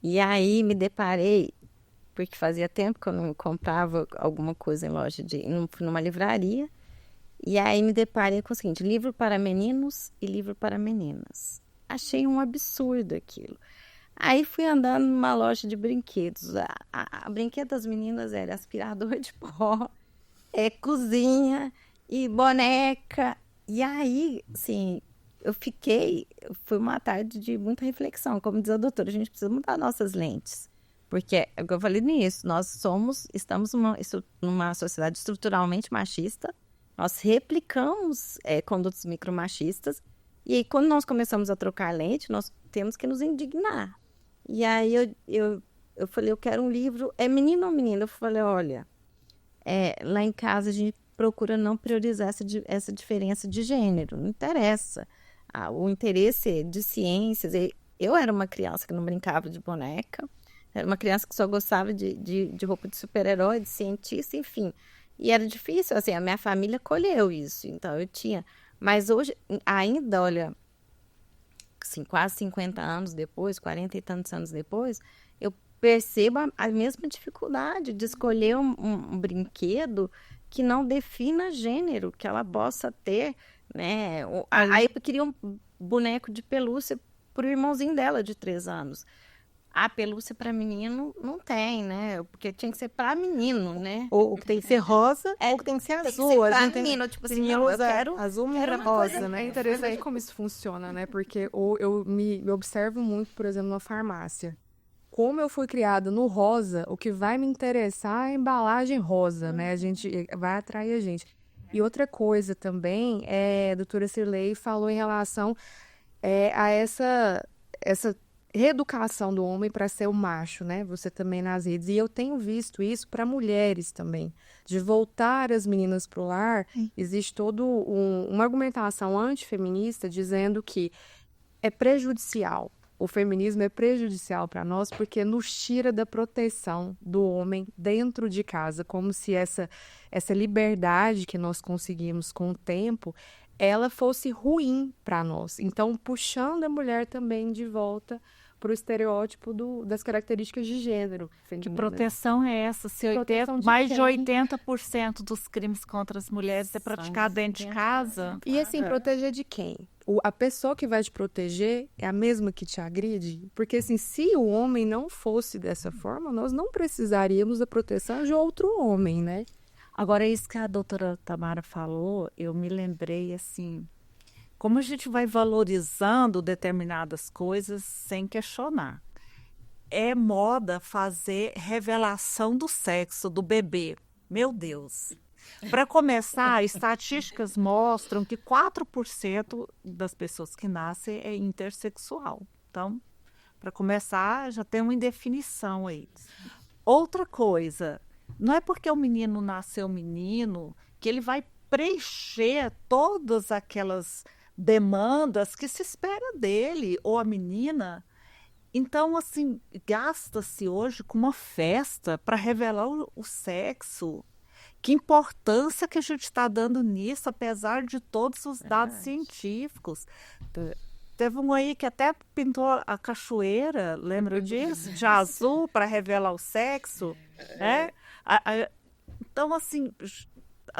E aí me deparei, porque fazia tempo que eu não comprava alguma coisa em loja fui numa livraria, e aí me deparei com o seguinte: livro para meninos e livro para meninas. Achei um absurdo aquilo. Aí fui andando numa loja de brinquedos. A brinquedo das meninas era aspirador de pó, cozinha e boneca. E aí, assim, foi uma tarde de muita reflexão. Como diz a doutora, a gente precisa mudar nossas lentes. Porque, é o que eu falei nisso, estamos numa sociedade estruturalmente machista, nós replicamos condutas micromachistas, e aí quando nós começamos a trocar lente, nós temos que nos indignar. E aí eu falei, eu quero um livro, é menino ou menina? Eu falei, olha, lá em casa a gente procura não priorizar essa diferença de gênero, não interessa. O interesse de ciências, eu era uma criança que não brincava de boneca, era uma criança que só gostava de roupa de super-herói, de cientista, enfim. E era difícil, assim, a minha família colheu isso, então eu tinha. Mas hoje, ainda, olha, assim, quase 50 anos depois, 40 e tantos anos depois, eu percebo a mesma dificuldade de escolher um brinquedo que não defina gênero, que ela possa ter, né? Aí eu queria um boneco de pelúcia pro irmãozinho dela de 3 anos. A pelúcia para menino não tem, né? Porque tinha que ser para menino, né? Ou tem que ser rosa, ou tem que ser azul. Tem que ser pra menino, tipo assim, não, eu quero azul, era rosa, né? É interessante como isso funciona, né? Porque eu me observo muito, por exemplo, na farmácia. Como eu fui criada no rosa, o que vai me interessar é a embalagem rosa, né? A gente vai atrair a gente. E outra coisa também, a doutora Cirlei falou em relação a essa reeducação do homem para ser o macho, né? Você também nas redes. E eu tenho visto isso para mulheres também. De voltar as meninas para o lar, existe toda uma argumentação antifeminista dizendo que é prejudicial. o feminismo é prejudicial para nós porque nos tira da proteção do homem dentro de casa, como se essa liberdade que nós conseguimos com o tempo, ela fosse ruim para nós. Então, puxando a mulher também de volta para o estereótipo das características de gênero. Que proteção é essa? Se mais de 80% dos crimes contra as mulheres é praticado dentro de casa? E assim, proteger de quem? A pessoa que vai te proteger é a mesma que te agride? Porque assim, se o homem não fosse dessa forma, nós não precisaríamos da proteção de outro homem, né? Agora, isso que a doutora Tamara falou, eu me lembrei assim, como a gente vai valorizando determinadas coisas sem questionar. É moda fazer revelação do sexo do bebê. Meu Deus! Para começar, estatísticas mostram que 4% das pessoas que nascem é intersexual. Então, para começar, já tem uma indefinição aí. Outra coisa, não é porque o menino nasceu menino que ele vai preencher todas aquelas demandas que se espera dele, ou a menina. Então, assim, gasta-se hoje com uma festa para revelar o sexo. Que importância que a gente está dando nisso, apesar de todos os dados científicos. Teve um aí que até pintou a cachoeira, lembra disso? De azul, para revelar o sexo. Né? Então, assim,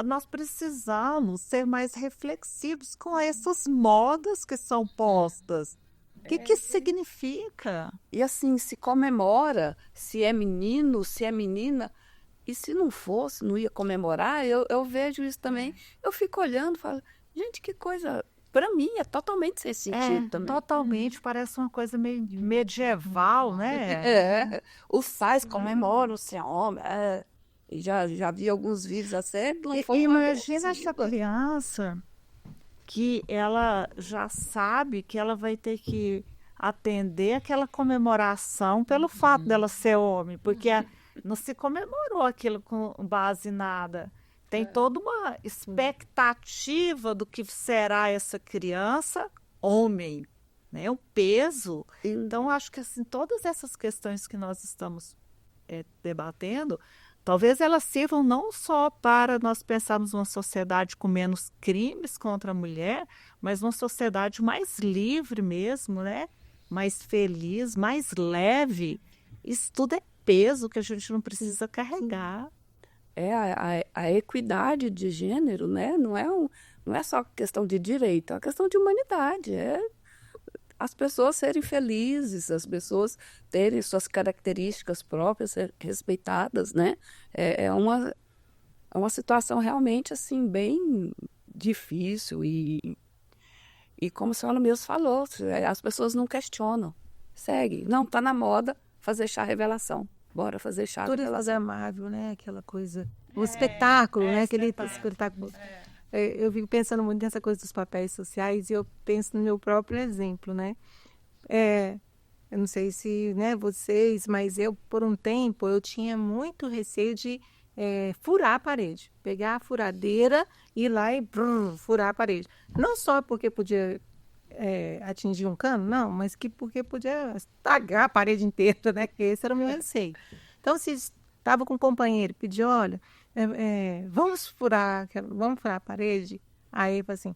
nós precisamos ser mais reflexivos com essas modas que são postas. O que isso significa? E assim, se comemora, se é menino, se é menina, e se não fosse, não ia comemorar, eu vejo isso também. Eu fico olhando e falo, gente, que coisa, para mim é totalmente sem sentido também. Totalmente, parece uma coisa meio medieval, né? Os pais comemoram ser homem, e já vi alguns vídeos assim. Imagina essa criança que ela já sabe que ela vai ter que atender aquela comemoração pelo fato dela ser homem, porque não se comemorou aquilo com base em nada. Tem toda uma expectativa do que será essa criança homem, né? O peso. Então, acho que assim, todas essas questões que nós estamos debatendo, talvez elas sirvam não só para nós pensarmos uma sociedade com menos crimes contra a mulher, mas uma sociedade mais livre mesmo, né? Mais feliz, mais leve. Isso tudo é peso que a gente não precisa carregar. A equidade de gênero, né? Não é só questão de direito, é uma questão de humanidade. As pessoas serem felizes, as pessoas terem suas características próprias respeitadas, né? É uma situação realmente assim bem difícil e como a senhora mesmo falou, as pessoas não questionam, segue. Não, está na moda fazer chá revelação. Bora fazer chá revelação. É amável, né? Aquela coisa, o espetáculo, né? Aquele espetáculo. Eu fico pensando muito nessa coisa dos papéis sociais e eu penso no meu próprio exemplo, né? Eu não sei se, né, vocês, mas eu, por um tempo, eu tinha muito receio de furar a parede. Pegar a furadeira, ir lá e furar a parede. Não só porque podia atingir um cano, não, mas porque podia estragar a parede inteira, né? Que esse era o meu receio. Então, se estava com um companheiro e pediu, olha, vamos furar a parede. Aí, assim,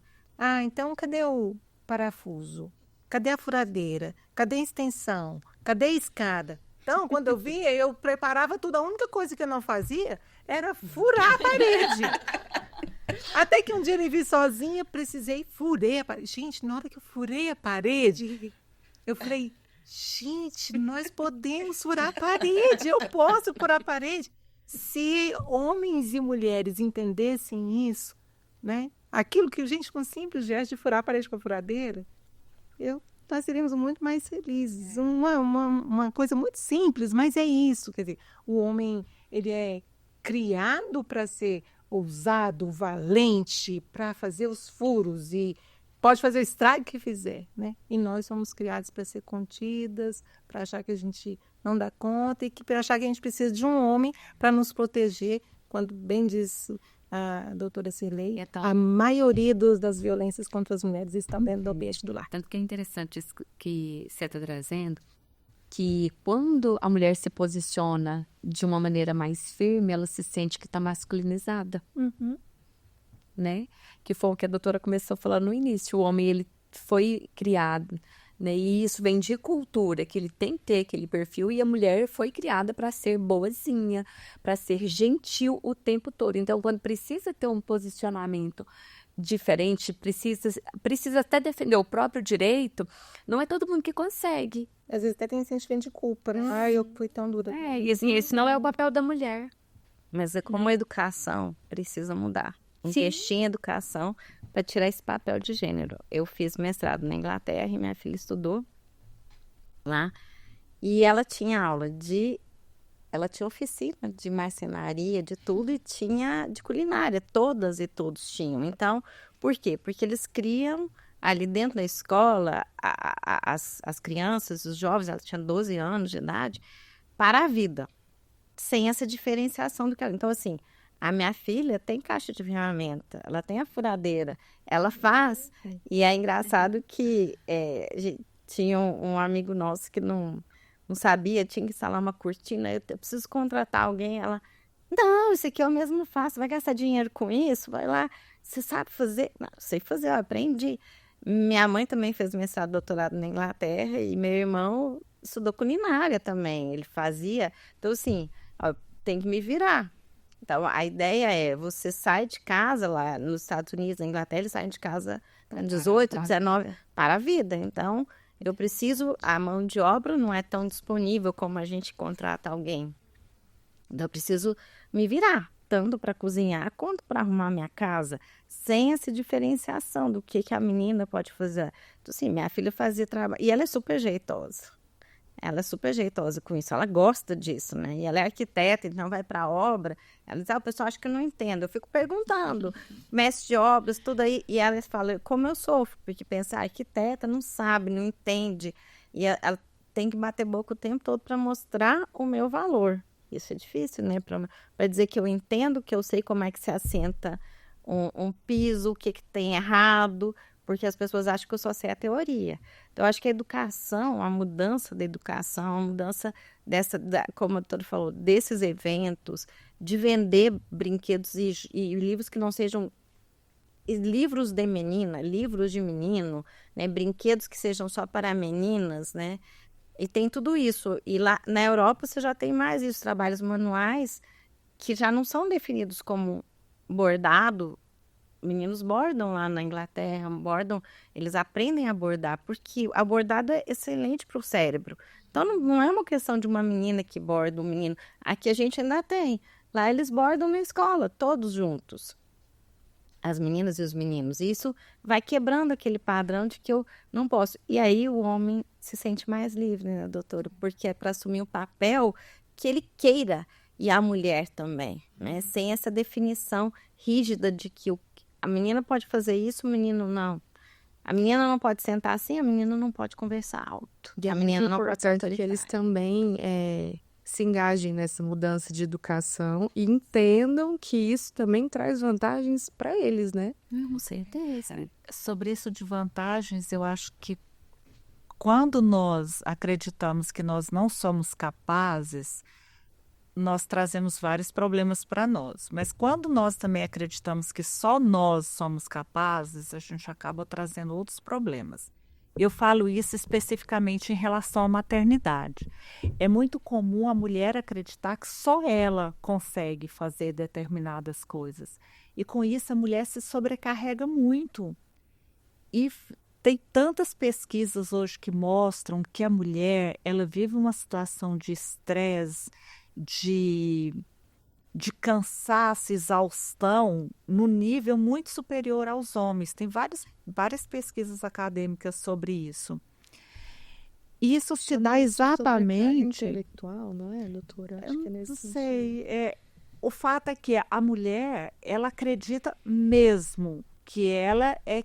então cadê o parafuso? Cadê a furadeira? Cadê a extensão? Cadê a escada? Então, quando eu via, eu preparava tudo. A única coisa que eu não fazia era furar a parede. Até que um dia eu vi sozinha, furei a parede. Gente, na hora que eu furei a parede, eu falei, gente, nós podemos furar a parede. Eu posso furar a parede. Se homens e mulheres entendessem isso, né? Aquilo que a gente, com um simples gesto de furar a parede com a furadeira, nós seríamos muito mais felizes. Uma coisa muito simples, mas é isso. Quer dizer, o homem, ele é criado para ser ousado, valente, para fazer os furos e pode fazer o estrago que fizer, né? E nós somos criados para ser contidas, para achar que a gente não dá conta e para achar que a gente precisa de um homem para nos proteger, quando bem diz a doutora Cirlei, Então, a maioria das violências contra as mulheres estão dentro do ambiente do lar. tanto que é interessante isso que você está trazendo, que quando a mulher se posiciona de uma maneira mais firme, ela se sente que está masculinizada, né? Que foi o que a doutora começou falando no início. O homem, ele foi criado, né? E isso vem de cultura, que ele tem que ter aquele perfil, e a mulher foi criada para ser boazinha, para ser gentil o tempo todo. Então, quando precisa ter um posicionamento diferente, precisa até defender o próprio direito, não é todo mundo que consegue. Às vezes até tem sentimento de culpa, né? Ai, eu fui tão dura. E assim, esse não é o papel da mulher. Mas é como a educação precisa mudar. Investir em educação para tirar esse papel de gênero. Eu fiz mestrado na Inglaterra e minha filha estudou lá. E ela tinha ela tinha oficina de marcenaria, de tudo, e tinha de culinária. Todas e todos tinham. Então, por quê? Porque eles criam ali dentro da escola as crianças, os jovens, ela tinha 12 anos de idade, para a vida, sem essa diferenciação do que ela. Então, assim, a minha filha tem caixa de ferramenta, ela tem a furadeira, ela faz. E é engraçado que tinha um amigo nosso que não sabia, tinha que instalar uma cortina, eu preciso contratar alguém. Ela, não, isso aqui eu mesmo faço, vai gastar dinheiro com isso? Vai lá, você sabe fazer? Não, sei fazer, eu aprendi. Minha mãe também fez mestrado, doutorado na Inglaterra, e meu irmão estudou culinária também, ele fazia. Então, assim, tem que me virar. Então, a ideia é, você sai de casa lá nos Estados Unidos, na Inglaterra, eles saem de casa com 18, 19, para a vida. Então, eu preciso, a mão de obra não é tão disponível como a gente contrata alguém. Então, eu preciso me virar, tanto para cozinhar quanto para arrumar minha casa, sem essa diferenciação do que a menina pode fazer. Então, assim, minha filha fazia trabalho, e ela é super jeitosa. Ela é super jeitosa com isso, ela gosta disso, né? E ela é arquiteta, então vai para a obra. Ela diz, o pessoal acha que eu não entendo. Eu fico perguntando, mestre de obras, tudo aí. E ela fala, como eu sofro, porque pensa, arquiteta não sabe, não entende. E ela tem que bater boca o tempo todo para mostrar o meu valor. Isso é difícil, né? Para dizer que eu entendo, que eu sei como é que se assenta um piso, o que tem errado, porque as pessoas acham que eu só sei a teoria. Então, eu acho que a educação, a mudança da educação, a mudança como a doutora falou, desses eventos, de vender brinquedos e livros que não sejam livros de menina, livros de menino, né? Brinquedos que sejam só para meninas, né? E tem tudo isso. E lá na Europa você já tem mais isso, trabalhos manuais que já não são definidos como bordado. Meninos bordam lá na Inglaterra, eles aprendem a bordar, porque a bordada é excelente para o cérebro. Então, não é uma questão de uma menina que borda um menino. Aqui a gente ainda tem. Lá eles bordam na escola, todos juntos. As meninas e os meninos. E isso vai quebrando aquele padrão de que eu não posso. E aí o homem se sente mais livre, né, doutora? Porque é para assumir o papel que ele queira. E a mulher também, né? Sem essa definição rígida de que a menina pode fazer isso, o menino não. A menina não pode sentar assim, a menina não pode conversar alto. A menina não pode ser que eles também se engajem nessa mudança de educação e entendam que isso também traz vantagens para eles, né? Com certeza. Sobre isso de vantagens, eu acho que quando nós acreditamos que nós não somos capazes, nós trazemos vários problemas para nós. Mas quando nós também acreditamos que só nós somos capazes, a gente acaba trazendo outros problemas. Eu falo isso especificamente em relação à maternidade. É muito comum a mulher acreditar que só ela consegue fazer determinadas coisas. E com isso a mulher se sobrecarrega muito. E tem tantas pesquisas hoje que mostram que a mulher, ela vive uma situação de estresse, de cansaço, exaustão, no nível muito superior aos homens. Tem várias pesquisas acadêmicas sobre isso. Isso se dá exatamente... intelectual, não é, doutora? Acho que é nesse não sei. O fato é que a mulher, ela acredita mesmo que ela é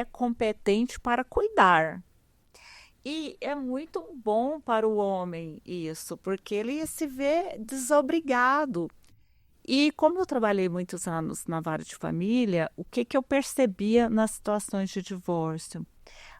competente para cuidar. E é muito bom para o homem isso, porque ele se vê desobrigado. E como eu trabalhei muitos anos na vara de família, o que eu percebia nas situações de divórcio?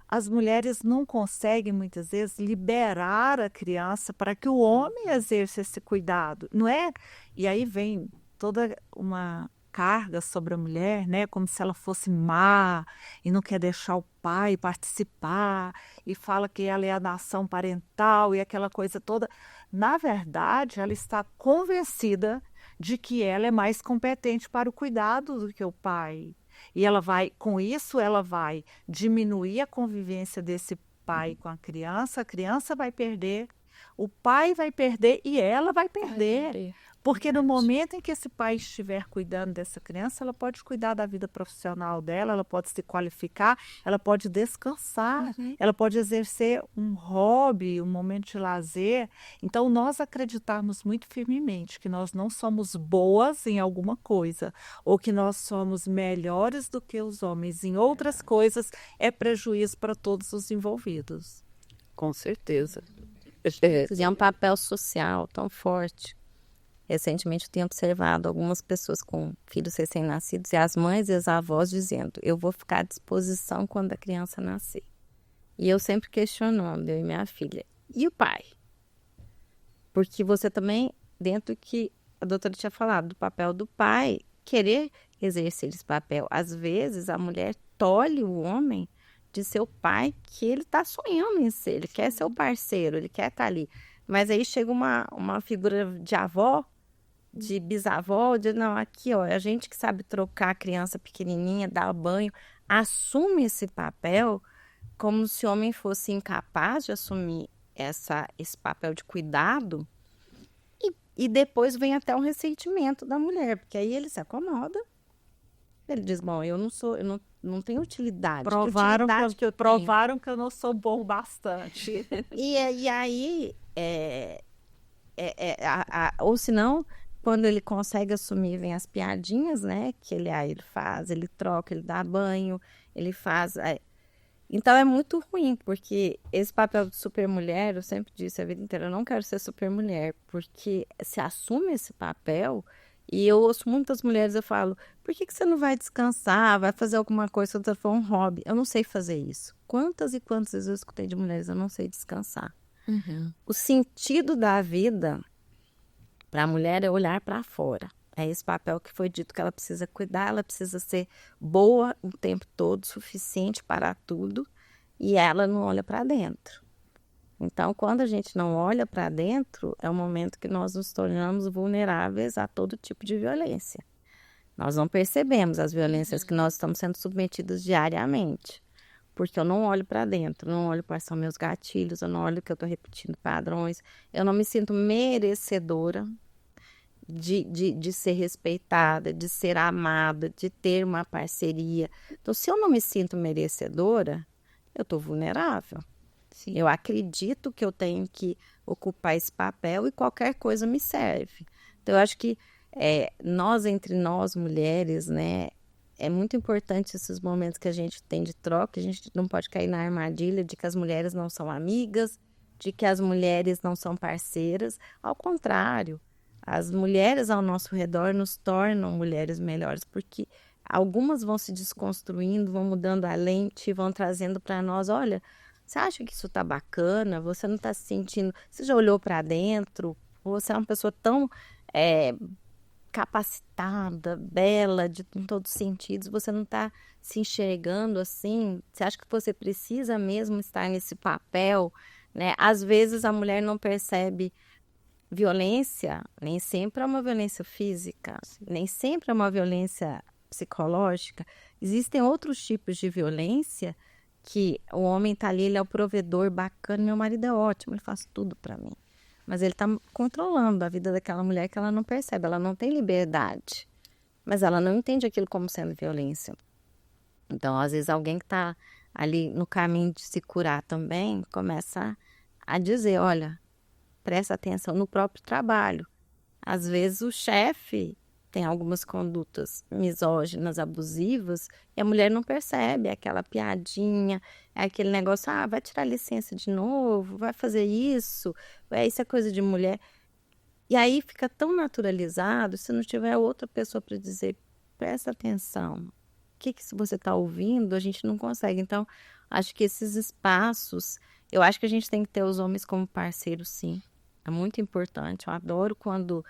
As mulheres não conseguem, muitas vezes, liberar a criança para que o homem exerça esse cuidado, não é? E aí vem toda uma carga sobre a mulher, né? Como se ela fosse má e não quer deixar o pai participar e fala que ela é a nação parental e aquela coisa toda. Na verdade, ela está convencida de que ela é mais competente para o cuidado do que o pai. E ela vai, com isso, ela vai diminuir a convivência desse pai com a criança vai perder, o pai vai perder e ela vai perder. Porque no momento em que esse pai estiver cuidando dessa criança, ela pode cuidar da vida profissional dela, ela pode se qualificar, ela pode descansar, ela pode exercer um hobby, um momento de lazer. Então, nós acreditarmos muito firmemente que nós não somos boas em alguma coisa, ou que nós somos melhores do que os homens em outras coisas, é prejuízo para todos os envolvidos. Com certeza. É um papel social tão forte. Recentemente eu tenho observado algumas pessoas com filhos recém-nascidos e as mães e as avós dizendo: eu vou ficar à disposição quando a criança nascer. E eu sempre questionando, eu e minha filha, e o pai? Porque você também, dentro do que a doutora tinha falado, do papel do pai, querer exercer esse papel. Às vezes a mulher tolhe o homem de ser o pai que ele está sonhando em ser, ele quer ser o parceiro, ele quer estar ali. Mas aí chega uma figura de avó, de bisavó, de não, aqui ó, a gente que sabe trocar a criança pequenininha, dar banho, assume esse papel como se o homem fosse incapaz de assumir esse papel de cuidado e depois vem até um ressentimento da mulher, porque aí ele se acomoda, ele diz, bom, eu não tenho utilidade. Provaram que eu não sou bom bastante. E aí, ou senão, quando ele consegue assumir, vem as piadinhas, né? Que ele faz, ele troca, ele dá banho, ele faz. Então é muito ruim, porque esse papel de supermulher, eu sempre disse a vida inteira, eu não quero ser supermulher, porque se assume esse papel, e eu ouço muitas mulheres, eu falo, por que você não vai descansar, vai fazer alguma coisa que for um hobby? Eu não sei fazer isso. Quantas e quantas vezes eu escutei de mulheres, eu não sei descansar. O sentido da vida para a mulher é olhar para fora. É esse papel que foi dito que ela precisa cuidar, ela precisa ser boa o tempo todo, suficiente para tudo, e ela não olha para dentro. Então, quando a gente não olha para dentro, é o momento que nós nos tornamos vulneráveis a todo tipo de violência. Nós não percebemos as violências que nós estamos sendo submetidos diariamente. Porque eu não olho para dentro, não olho quais são meus gatilhos, eu não olho que eu estou repetindo padrões, eu não me sinto merecedora de ser respeitada, de ser amada, de ter uma parceria. Então, se eu não me sinto merecedora, eu estou vulnerável. Sim. Eu acredito que eu tenho que ocupar esse papel e qualquer coisa me serve. Então, eu acho que entre nós mulheres, né, é muito importante esses momentos que a gente tem de troca, a gente não pode cair na armadilha de que as mulheres não são amigas, de que as mulheres não são parceiras. Ao contrário, as mulheres ao nosso redor nos tornam mulheres melhores, porque algumas vão se desconstruindo, vão mudando a lente, vão trazendo para nós, olha, você acha que isso tá bacana? Você não está se sentindo, você já olhou para dentro? Você é uma pessoa tão capacitada, bela, em todos os sentidos, você não está se enxergando assim? Você acha que você precisa mesmo estar nesse papel, né? Às vezes a mulher não percebe violência, nem sempre é uma violência física, nem sempre é uma violência psicológica. Existem outros tipos de violência que o homem está ali, ele é o provedor bacana, meu marido é ótimo, ele faz tudo para mim. Mas ele está controlando a vida daquela mulher que ela não percebe, ela não tem liberdade. Mas ela não entende aquilo como sendo violência. Então, às vezes, alguém que está ali no caminho de se curar também, começa a dizer, olha, presta atenção no próprio trabalho. Às vezes, o chefe tem algumas condutas misóginas, abusivas, e a mulher não percebe, é aquela piadinha, é aquele negócio, vai tirar licença de novo, vai fazer isso é coisa de mulher. E aí fica tão naturalizado, se não tiver outra pessoa para dizer, presta atenção, o que você está ouvindo, a gente não consegue. Então, acho que esses espaços, eu acho que a gente tem que ter os homens como parceiros, sim. É muito importante. Eu adoro quando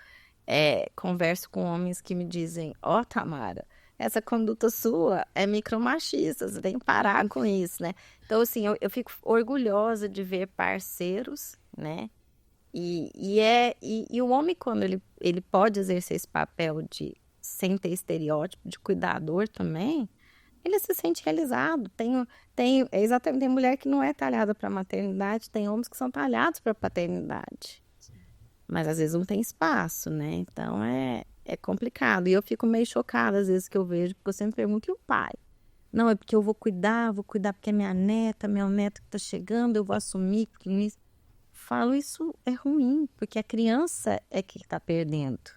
converso com homens que me dizem, Tamara, essa conduta sua é micromachista, você tem que parar com isso, né? Então, assim, eu fico orgulhosa de ver parceiros, né? E o homem, quando ele pode exercer esse papel de, sem ter estereótipo, de cuidador também, ele se sente realizado. Exatamente, tem mulher que não é talhada para maternidade, tem homens que são talhados para paternidade. Mas às vezes não tem espaço, né? Então é complicado. E eu fico meio chocada às vezes que eu vejo, porque eu sempre pergunto, e o pai? Não, é porque eu vou cuidar porque é meu neto que tá chegando, eu vou assumir, porque isso. Falo, isso é ruim, porque a criança é que está perdendo.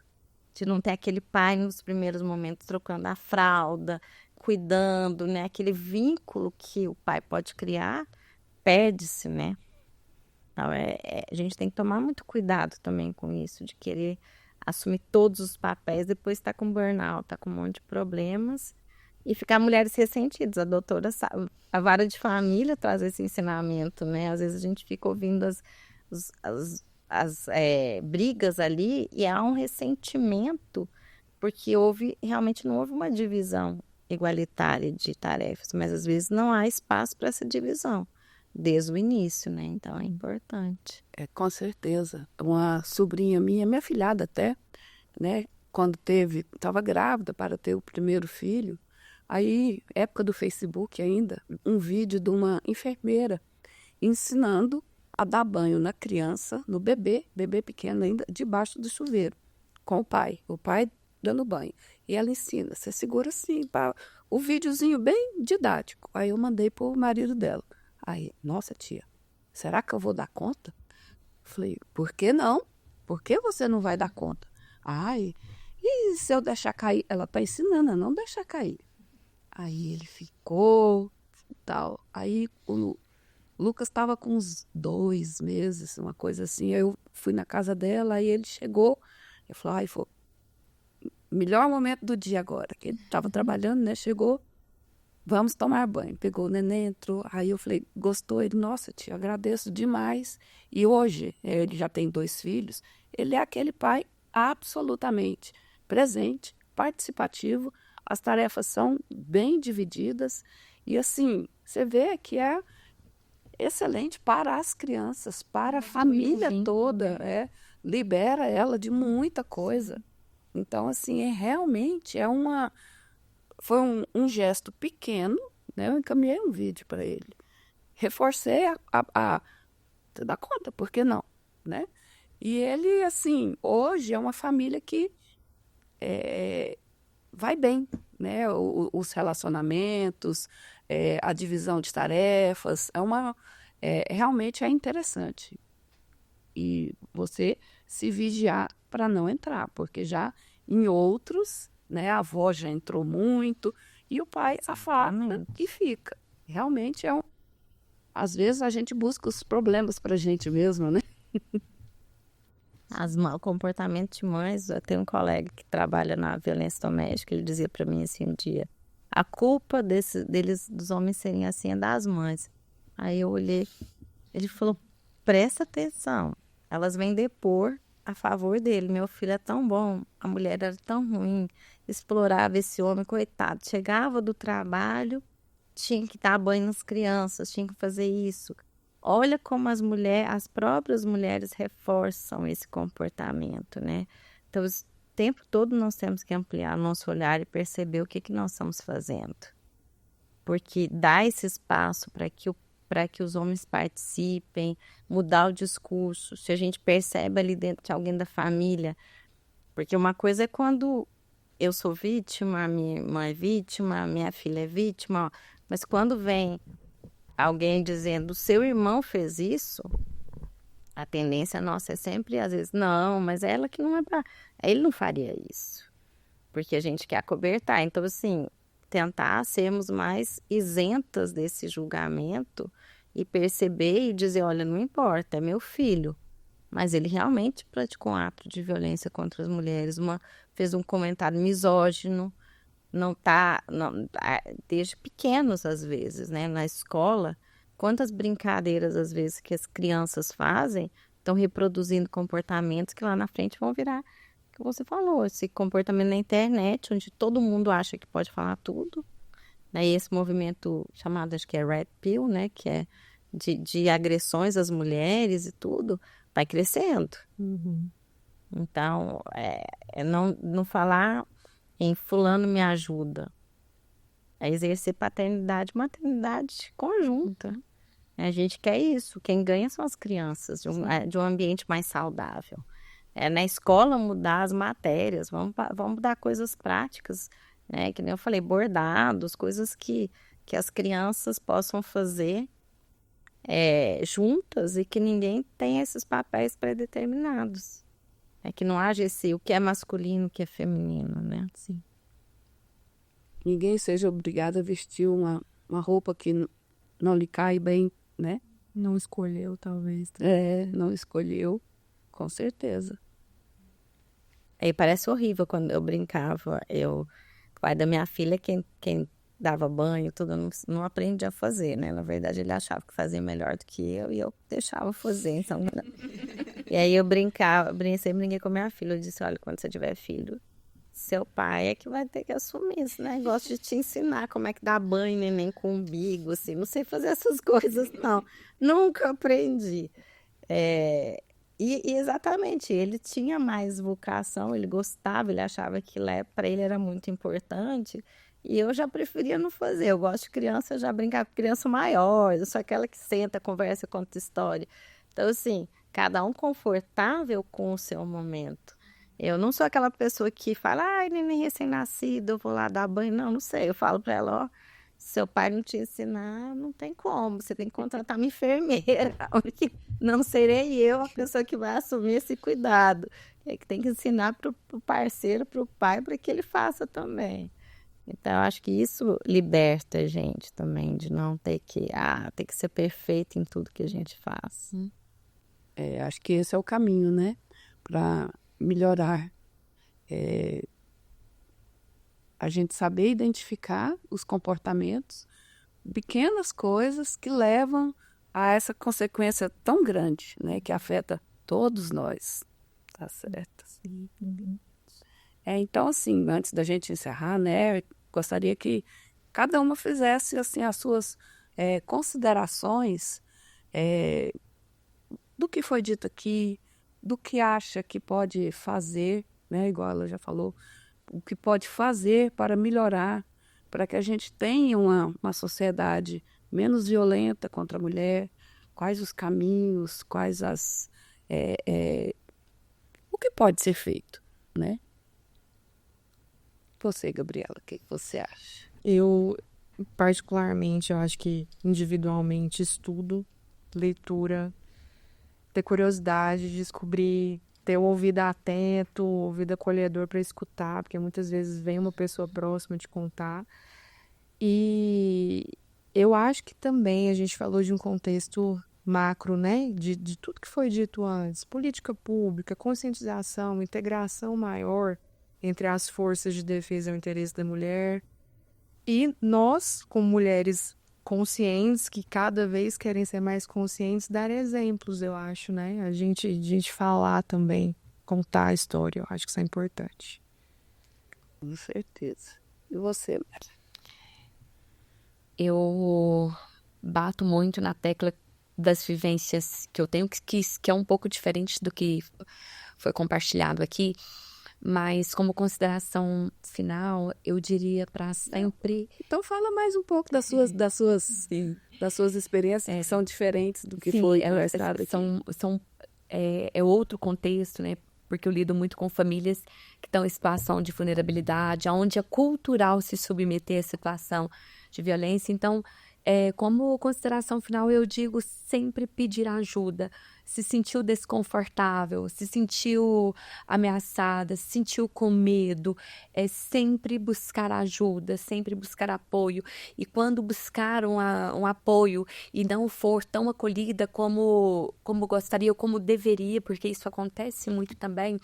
De não ter aquele pai nos primeiros momentos trocando a fralda, cuidando, né? Aquele vínculo que o pai pode criar, perde-se, né? Então, a gente tem que tomar muito cuidado também com isso, de querer assumir todos os papéis, depois está com burnout, está com um monte de problemas, e ficar mulheres ressentidas. A doutora sabe, a vara de família traz esse ensinamento, né? Às vezes a gente fica ouvindo as brigas ali e há um ressentimento, porque realmente não houve uma divisão igualitária de tarefas, mas às vezes não há espaço para essa divisão desde o início, né? Então é importante. Com certeza. Uma sobrinha minha afilhada até, né? Quando estava grávida para ter o primeiro filho, aí, época do Facebook ainda, um vídeo de uma enfermeira ensinando a dar banho na criança, no bebê pequeno ainda, debaixo do chuveiro, com o pai dando banho. E ela ensina, você segura assim, o videozinho bem didático. Aí eu mandei para o marido dela. Aí, nossa tia, será que eu vou dar conta? Falei, por que não? Por que você não vai dar conta? Ai, e se eu deixar cair? Ela está ensinando a não deixar cair. Aí ele ficou, tal. Aí o Lucas estava com uns 2 meses, uma coisa assim. Eu fui na casa dela, aí ele chegou. Eu falei, foi melhor momento do dia agora, que ele estava trabalhando, né? Chegou, vamos tomar banho. Pegou o neném, entrou. Aí eu falei, gostou? Ele, nossa, tia, agradeço demais. E hoje, ele já tem 2 filhos, ele é aquele pai absolutamente presente, participativo, as tarefas são bem divididas e assim, você vê que é excelente para as crianças, para a família toda, libera ela de muita coisa. Então, assim, realmente foi um gesto pequeno, né? Eu encaminhei um vídeo para ele. Reforcei você dá conta, por que não, né? E ele, assim, hoje é uma família que vai bem, né? Os relacionamentos, a divisão de tarefas, realmente é interessante. E você se vigiar para não entrar, porque já em outros, né, a avó já entrou muito e o pai afasta e fica. Realmente às vezes a gente busca os problemas para a gente mesma, né? O comportamento de mães, eu tenho um colega que trabalha na violência doméstica, ele dizia para mim assim um dia, a culpa dos homens serem assim é das mães. Aí eu olhei, ele falou, presta atenção, elas vêm depor a favor dele, meu filho é tão bom, a mulher era tão ruim, explorava esse homem, coitado, chegava do trabalho, tinha que dar banho nas crianças, tinha que fazer isso. Olha como as próprias mulheres reforçam esse comportamento, né? Então, o tempo todo nós temos que ampliar o nosso olhar e perceber o que nós estamos fazendo. Porque dá esse espaço para que os homens participem, mudar o discurso. Se a gente percebe ali dentro de alguém da família, porque uma coisa é quando eu sou vítima, minha irmã é vítima, minha filha é vítima, mas quando vem alguém dizendo, seu irmão fez isso, a tendência nossa é sempre, às vezes, não, mas é ela que não é pra... Ele não faria isso, porque a gente quer acobertar. Então, assim, tentar sermos mais isentas desse julgamento e perceber e dizer, olha, não importa, é meu filho. mas ele realmente praticou um ato de violência contra as mulheres, fez um comentário misógino, desde pequenos às vezes, né? Na escola, quantas brincadeiras às vezes que as crianças fazem, estão reproduzindo comportamentos que lá na frente vão virar, que você falou, esse comportamento na internet, onde todo mundo acha que pode falar tudo, né? E esse movimento chamado, acho que é Red Pill, né? Que é de agressões às mulheres e tudo, vai crescendo. Então, não falar em fulano me ajuda, é exercer paternidade, maternidade conjunta. A gente quer isso, quem ganha são as crianças, de um ambiente mais saudável. Na escola mudar as matérias, vamos mudar coisas práticas, né? Que nem eu falei, bordados, coisas que as crianças possam fazer juntas e que ninguém tenha esses papéis pré-determinados. Que não haja o que é masculino, o que é feminino, né? Sim. Ninguém seja obrigado a vestir uma roupa que não lhe cai bem, né? Não escolheu, talvez. Não escolheu, com certeza. Aí parece horrível quando eu brincava. O pai da minha filha, quem dava banho, tudo, não aprendi a fazer, né? Na verdade, ele achava que fazia melhor do que eu e eu deixava fazer. Então... E aí eu sempre brinquei com minha filha. Eu disse, olha, quando você tiver filho, seu pai é que vai ter que assumir esse negócio de te ensinar como é que dá banho, neném com umbigo, assim. Não sei fazer essas coisas, não. Nunca aprendi. E exatamente, ele tinha mais vocação, ele gostava, ele achava que para ele era muito importante. E eu já preferia não fazer. Eu gosto de criança, já brincar com criança maior. Eu sou aquela que senta, conversa, conta história. Então, assim, cada um confortável com o seu momento. Eu não sou aquela pessoa que fala, ai, neném recém-nascido, eu vou lá dar banho. Não sei. Eu falo para ela, ó, se seu pai não te ensinar, não tem como. Você tem que contratar uma enfermeira, porque não serei eu a pessoa que vai assumir esse cuidado. É que tem que ensinar para o parceiro, para o pai, para que ele faça também. Então, eu acho que isso liberta a gente também, de não ter que ser perfeito em tudo que a gente faz. Acho que esse é o caminho, né? Para melhorar. A gente saber identificar os comportamentos, pequenas coisas que levam a essa consequência tão grande, né? Que afeta todos nós. Tá certo? Sim. Então, assim, antes da gente encerrar, né? Gostaria que cada uma fizesse assim, as suas considerações do que foi dito aqui, do que acha que pode fazer, né? Igual ela já falou, o que pode fazer para melhorar, para que a gente tenha uma sociedade menos violenta contra a mulher, quais os caminhos, quais o que pode ser feito, né? Você, Gabriela, o que você acha? Eu, particularmente, eu acho que individualmente estudo, leitura, ter curiosidade, descobrir, ter o ouvido atento, o ouvido acolhedor para escutar, porque muitas vezes vem uma pessoa próxima te contar. E eu acho que também a gente falou de um contexto macro, né? De tudo que foi dito antes, política pública, conscientização, integração maior entre as forças de defesa e o interesse da mulher. E nós, como mulheres conscientes, que cada vez querem ser mais conscientes, dar exemplos, eu acho, né? A gente falar também, contar a história, eu acho que isso é importante. Com certeza. E você, Mara? Eu bato muito na tecla das vivências que eu tenho, que é um pouco diferente do que foi compartilhado aqui, mas como consideração final, eu diria para sempre... Então fala mais um pouco das suas experiências, que são diferentes do que foi conversado aqui. É outro contexto, né? Porque eu lido muito com famílias que estão em situação de vulnerabilidade, onde é cultural se submeter à situação de violência. Então, Como consideração final, eu digo sempre pedir ajuda. Se sentiu desconfortável, se sentiu ameaçada, se sentiu com medo, sempre buscar ajuda, sempre buscar apoio. E quando buscar um apoio e não for tão acolhida como gostaria ou como deveria, porque isso acontece muito também,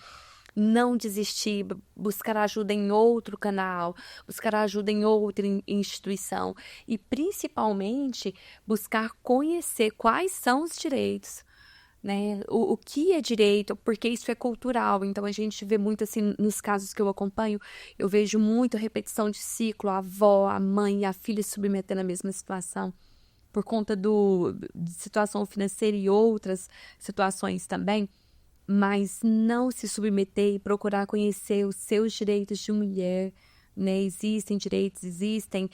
não desistir, buscar ajuda em outro canal, buscar ajuda em outra instituição e, principalmente, buscar conhecer quais são os direitos, né? O que é direito, porque isso é cultural. Então, a gente vê muito assim, nos casos que eu acompanho, eu vejo muito repetição de ciclo, a avó, a mãe e a filha se submetendo à mesma situação, por conta de situação financeira e outras situações também. Mas não se submeter e procurar conhecer os seus direitos de mulher, né? Existem direitos, existem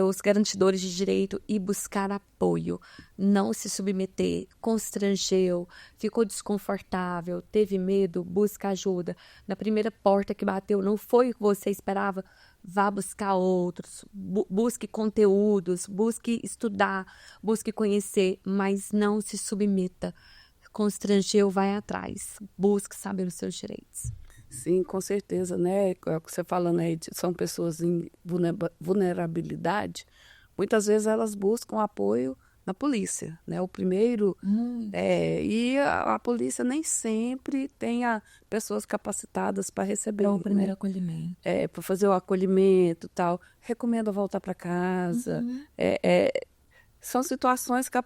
os garantidores de direito e buscar apoio. Não se submeter, constrangeu, ficou desconfortável, teve medo, busca ajuda. Na primeira porta que bateu, não foi o que você esperava, vá buscar outros, busque conteúdos, busque estudar, busque conhecer, mas não se submeta. Constrangeu, vai atrás, busque saber os seus direitos. Sim, com certeza, né? É o que você falando aí, são pessoas em vulnerabilidade. Muitas vezes elas buscam apoio na polícia, né? O primeiro... e a polícia nem sempre tem pessoas capacitadas para receber. É o primeiro, né? acolhimento. Para fazer o acolhimento e tal. Recomenda voltar para casa. São situações que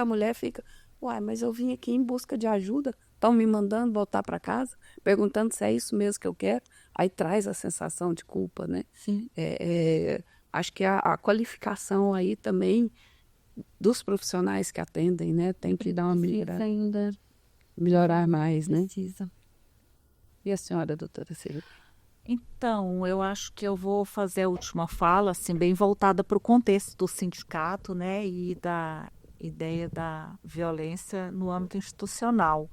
a mulher fica... Uai, mas eu vim aqui em busca de ajuda, estão me mandando voltar para casa, perguntando se é isso mesmo que eu quero. Aí traz a sensação de culpa, né? Sim. Acho que a qualificação aí também dos profissionais que atendem, né? Tem que dar uma melhorada. Ainda Melhorar mais, né? precisa. E a senhora, doutora Silvia? Então, eu acho que eu vou fazer a última fala, assim, bem voltada para o contexto do sindicato, né? E da ideia da violência no âmbito institucional.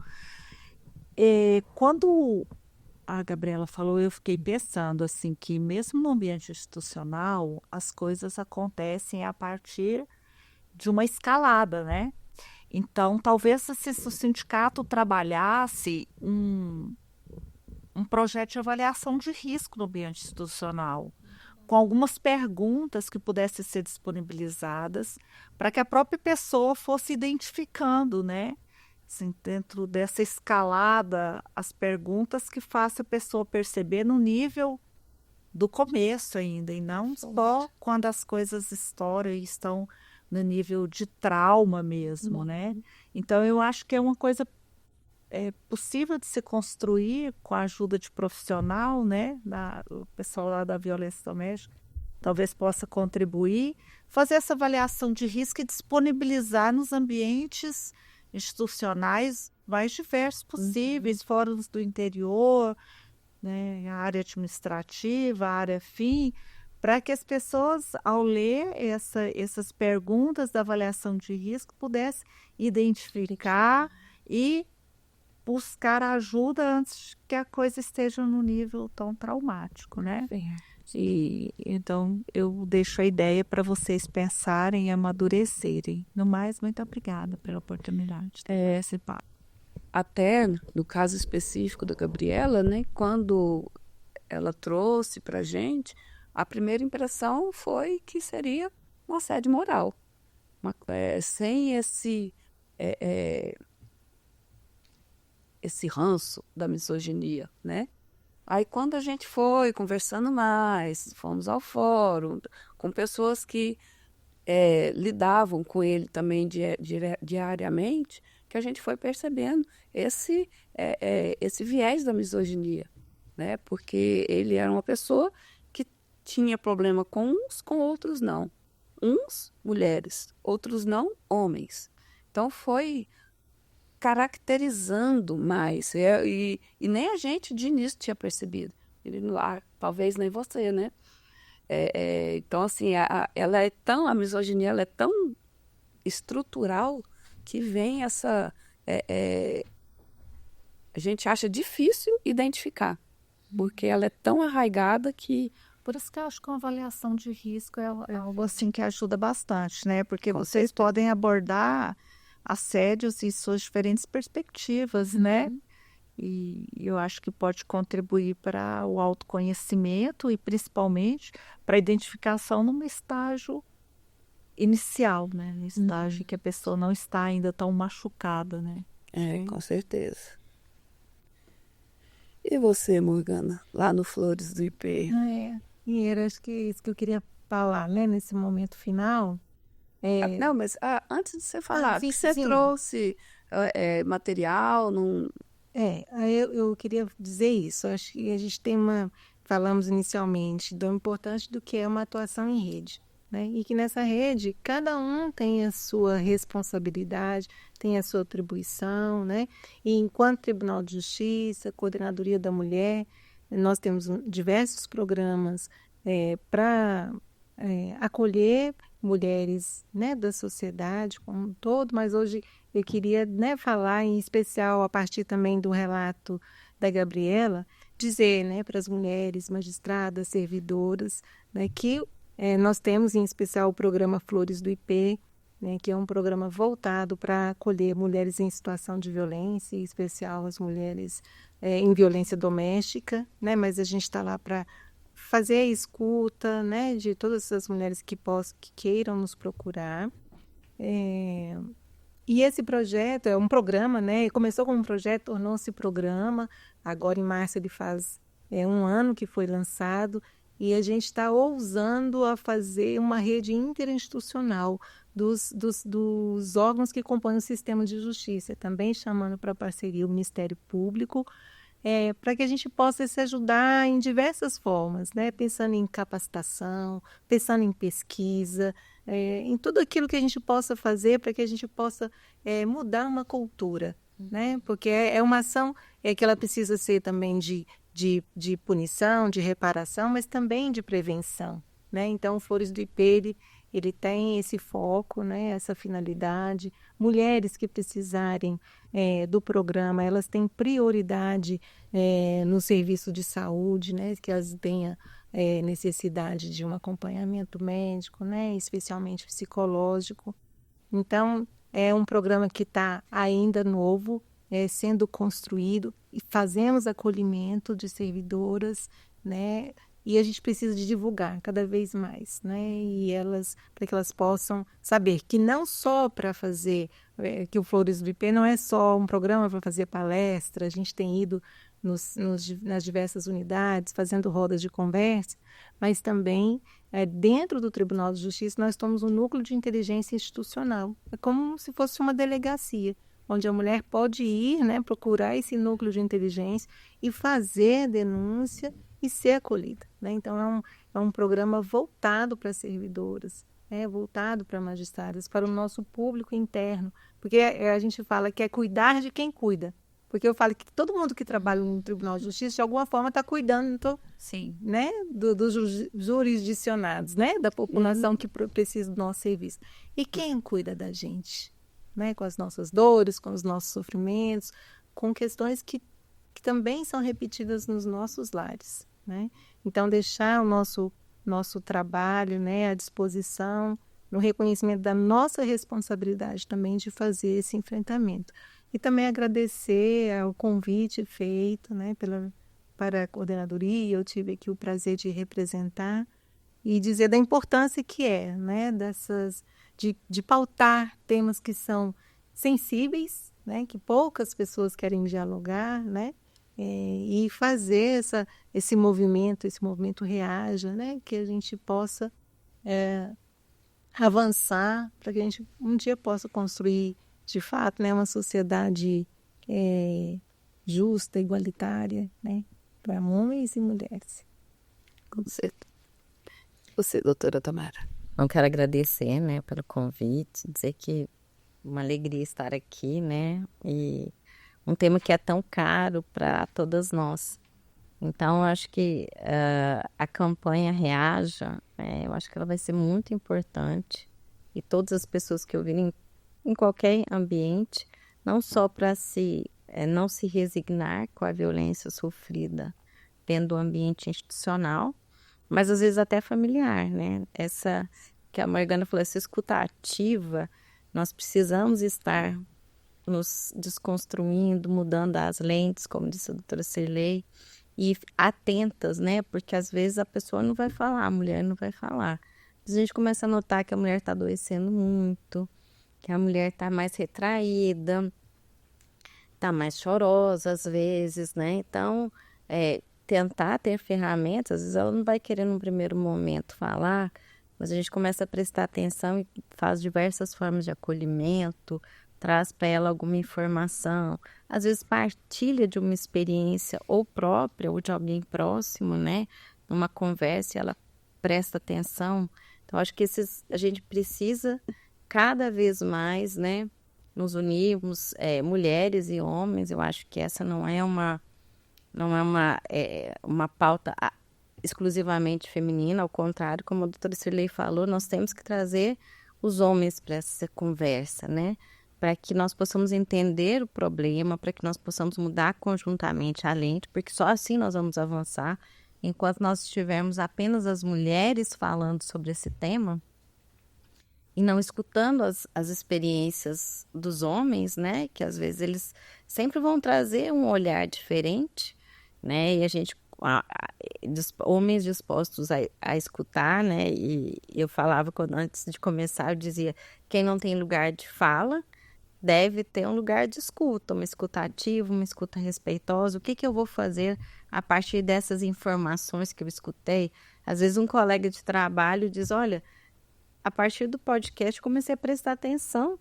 Quando a Gabriela falou, eu fiquei pensando assim que mesmo no ambiente institucional as coisas acontecem a partir de uma escalada, né? Então, talvez se o sindicato trabalhasse um projeto de avaliação de risco no ambiente institucional, com algumas perguntas que pudessem ser disponibilizadas para que a própria pessoa fosse identificando, né? Assim, dentro dessa escalada, as perguntas que façam a pessoa perceber no nível do começo ainda, e não só quando as coisas estouram e estão no nível de trauma mesmo, né? Então, eu acho que é uma coisa possível de se construir com a ajuda de profissional, né? O pessoal lá da violência doméstica talvez possa contribuir, fazer essa avaliação de risco e disponibilizar nos ambientes institucionais mais diversos possíveis, fóruns do interior, né? A área administrativa, a área fim, para que as pessoas, ao ler essas perguntas da avaliação de risco, pudessem identificar e buscar ajuda antes que a coisa esteja no nível tão traumático, né? E então eu deixo a ideia para vocês pensarem e amadurecerem. No mais, muito obrigada pela oportunidade de ter participado. Até no caso específico da Gabriela, né? Quando ela trouxe para a gente, a primeira impressão foi que seria um assédio moral, sem esse ranço da misoginia, né? Aí quando a gente foi conversando mais, fomos ao fórum, com pessoas que lidavam com ele também diariamente, que a gente foi percebendo esse viés da misoginia, né? Porque ele era uma pessoa que tinha problema com uns, com outros não. Uns, mulheres, outros não, homens. Então foi caracterizando mais, e nem a gente de início tinha percebido. Talvez nem você, né? Então, assim, a misoginia ela é tão estrutural que vem essa... a gente acha difícil identificar, porque ela é tão arraigada que Por isso que eu acho que uma avaliação de risco é algo assim que ajuda bastante, né? Porque vocês podem abordar assédios e suas diferentes perspectivas, né? E eu acho que pode contribuir para o autoconhecimento e principalmente para a identificação num estágio inicial, né? No estágio que a pessoa não está ainda tão machucada, né? Com certeza. E você, Morgana, lá no Flores do IP? E era acho que é isso que eu queria falar, né? Nesse momento final. Não, mas antes de você falar, sim, que você sim. trouxe material, não... Eu queria dizer isso. Acho que a gente falamos inicialmente do importante do que é uma atuação em rede, né? E que nessa rede cada um tem a sua responsabilidade, tem a sua atribuição, né? E enquanto Tribunal de Justiça, Coordenadoria da Mulher, nós temos diversos programas para acolher mulheres, né, da sociedade como um todo, mas hoje eu queria, né, falar em especial a partir também do relato da Gabriela, dizer, né, para as mulheres magistradas, servidoras, né, que nós temos em especial o programa Flores do IP, né, que é um programa voltado para acolher mulheres em situação de violência, em especial as mulheres em violência doméstica, né, mas a gente está lá para fazer a escuta, né, de todas as mulheres que queiram nos procurar. E esse projeto é um programa, né? Começou como um projeto, tornou-se programa. Agora, em março, ele faz 1 ano que foi lançado. E a gente está ousando a fazer uma rede interinstitucional dos órgãos que compõem o sistema de justiça, também chamando para parceria o Ministério Público, para que a gente possa se ajudar em diversas formas, né? Pensando em capacitação, pensando em pesquisa, em tudo aquilo que a gente possa fazer para que a gente possa mudar uma cultura, né? Porque é uma ação que ela precisa ser também de punição, de reparação, mas também de prevenção, né? Então, o Flores do IP, ele tem esse foco, né? Essa finalidade. Mulheres que precisarem do programa, elas têm prioridade no serviço de saúde, né? Que elas tenham necessidade de um acompanhamento médico, né? Especialmente psicológico. Então, é um programa que está ainda novo, sendo construído, e fazemos acolhimento de servidoras, né? E a gente precisa de divulgar cada vez mais, né? E para que elas possam saber que não só para fazer, que o Flores do IP não é só um programa para fazer palestra, a gente tem ido nas diversas unidades, fazendo rodas de conversa, mas também dentro do Tribunal de Justiça nós temos um núcleo de inteligência institucional, é como se fosse uma delegacia, onde a mulher pode ir, né, procurar esse núcleo de inteligência e fazer denúncia e ser acolhida, né? Então, é um programa voltado para servidoras, voltado para magistradas, para o nosso público interno, porque a gente fala que é cuidar de quem cuida, porque eu falo que todo mundo que trabalha no Tribunal de Justiça, de alguma forma, está cuidando, Sim. né, dos jurisdicionados, né, da população que precisa do nosso serviço. E quem cuida da gente? Né, com as nossas dores, com os nossos sofrimentos, com questões que também são repetidas nos nossos lares, né? Então, deixar o nosso trabalho, né, à disposição, no reconhecimento da nossa responsabilidade também de fazer esse enfrentamento. E também agradecer ao convite feito, né, para a coordenadoria. Eu tive aqui o prazer de representar e dizer da importância que né, de pautar temas que são sensíveis, né, que poucas pessoas querem dialogar, né, e fazer esse movimento reaja, né, que a gente possa avançar para que a gente um dia possa construir, de fato, né, uma sociedade justa, igualitária, né, para homens e mulheres. Com certeza. Você, doutora Tamara. Eu quero agradecer, né, pelo convite, dizer que uma alegria estar aqui, né, e um tema que é tão caro para todas nós. Então, eu acho que a campanha Reaja, eu acho que ela vai ser muito importante, e todas as pessoas que ouvirem em qualquer ambiente, não só para não se resignar com a violência sofrida dentro do ambiente institucional, mas às vezes até familiar, né? Essa que a Morgana falou, essa escuta ativa, nós precisamos estar nos desconstruindo, mudando as lentes, como disse a doutora Cirlei, e atentas, né? Porque às vezes a pessoa não vai falar, a mulher não vai falar. A gente começa a notar que a mulher está adoecendo muito, que a mulher está mais retraída, está mais chorosa às vezes, né? Então, tentar ter ferramentas, às vezes ela não vai querer num primeiro momento falar, mas a gente começa a prestar atenção e faz diversas formas de acolhimento, traz para ela alguma informação, às vezes partilha de uma experiência ou própria ou de alguém próximo, né? Numa conversa, ela presta atenção. Então, acho que a gente precisa cada vez mais, né, nos unirmos, mulheres e homens. Eu acho que essa não é uma pauta exclusivamente feminina, ao contrário, como a doutora Cirlei falou, nós temos que trazer os homens para essa conversa, né? Para que nós possamos entender o problema, para que nós possamos mudar conjuntamente a lente, porque só assim nós vamos avançar. Enquanto nós tivermos apenas as mulheres falando sobre esse tema e não escutando as experiências dos homens, né? Que às vezes eles sempre vão trazer um olhar diferente, né? E a gente, homens dispostos a escutar, né? E eu falava, antes de começar, eu dizia, quem não tem lugar de fala deve ter um lugar de escuta, uma escuta ativa, uma escuta respeitosa. O que eu vou fazer a partir dessas informações que eu escutei? Às vezes um colega de trabalho diz, olha, a partir do podcast comecei a prestar atenção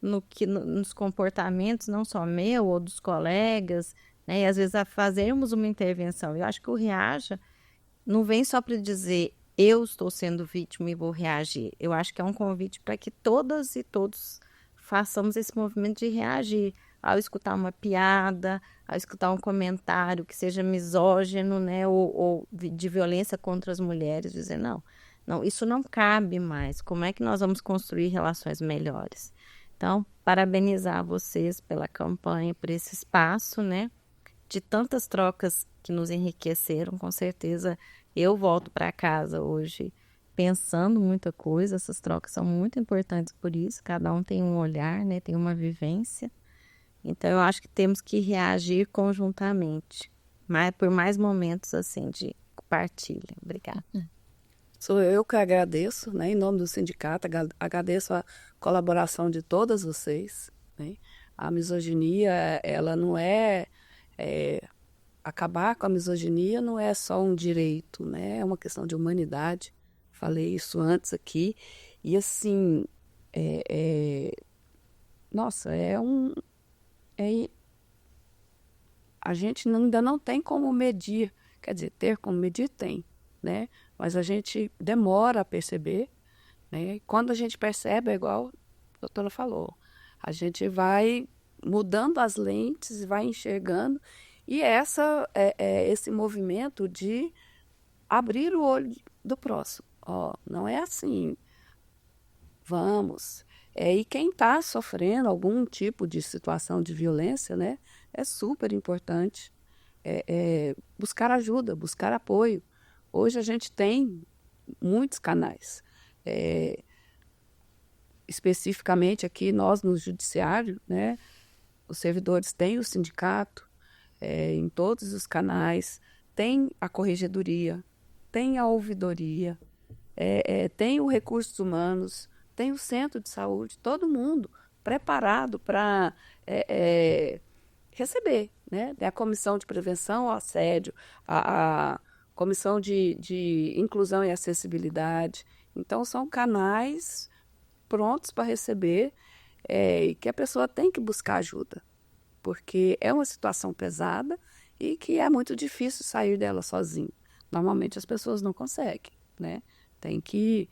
nos comportamentos, não só meu ou dos colegas, né? E às vezes a fazermos uma intervenção. Eu acho que o Reaja não vem só para dizer eu estou sendo vítima e vou reagir. Eu acho que é um convite para que todas e todos façamos esse movimento de reagir ao escutar uma piada, ao escutar um comentário que seja misógino, né, ou de violência contra as mulheres, dizer não, isso não cabe mais. Como é que nós vamos construir relações melhores? Então, parabenizar vocês pela campanha, por esse espaço, né, de tantas trocas que nos enriqueceram. Com certeza, eu volto para casa hoje pensando muita coisa. Essas trocas são muito importantes por isso. Cada um tem um olhar, né? Tem uma vivência. Então, eu acho que temos que reagir conjuntamente, por mais momentos assim de partilha. Obrigada. Sou eu que agradeço, né? Em nome do sindicato, agradeço a colaboração de todas vocês, né? A misoginia, ela não acabar com a misoginia não é só um direito, né? É uma questão de humanidade. Falei isso antes aqui. E assim, nossa, a gente ainda não tem como medir. Quer dizer, ter como medir tem, né? Mas a gente demora a perceber, né? E quando a gente percebe, é igual a doutora falou, a gente vai mudando as lentes, vai enxergando. E esse movimento de abrir o olho do próximo. Não é assim. Vamos. E quem está sofrendo algum tipo de situação de violência, né, é super importante buscar ajuda, buscar apoio. Hoje a gente tem muitos canais. Especificamente aqui, nós no judiciário, né, os servidores têm o sindicato, em todos os canais, tem a corregedoria, tem a ouvidoria, tem o recursos humanos, tem o centro de saúde, todo mundo preparado para receber, né? A comissão de prevenção ao assédio, a comissão de inclusão e acessibilidade. Então, são canais prontos para receber e que a pessoa tem que buscar ajuda, porque é uma situação pesada e que é muito difícil sair dela sozinho. Normalmente as pessoas não conseguem, né? Tem que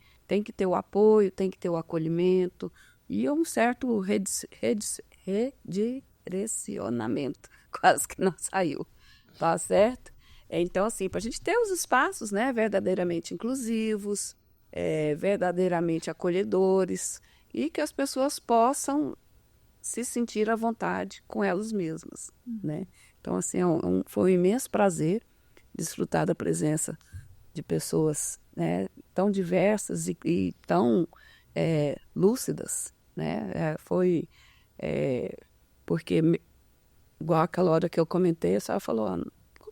ter o apoio, tem que ter o acolhimento e um certo redirecionamento. Quase que não saiu, tá certo? Então, assim, para a gente ter os espaços, né, verdadeiramente inclusivos, verdadeiramente acolhedores e que as pessoas possam se sentir à vontade com elas mesmas, né? Então, assim, foi um imenso prazer desfrutar da presença de pessoas, né, tão diversas e tão lúcidas, né? Porque, igual aquela hora que eu comentei, a senhora falou, não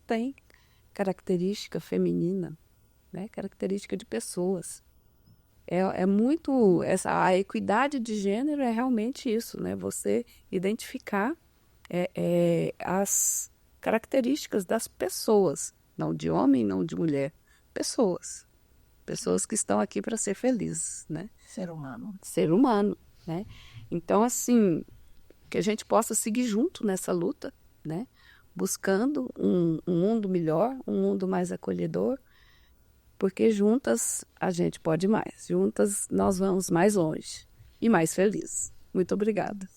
tem característica feminina, né? Característica de pessoas. A equidade de gênero é realmente isso, né? Você identificar as características das pessoas, não de homem, não de mulher, pessoas que estão aqui para ser felizes, né? Ser humano, né? Então, assim, que a gente possa seguir junto nessa luta, né? Buscando um mundo melhor, um mundo mais acolhedor, porque juntas a gente pode mais, juntas nós vamos mais longe e mais felizes. Muito obrigada.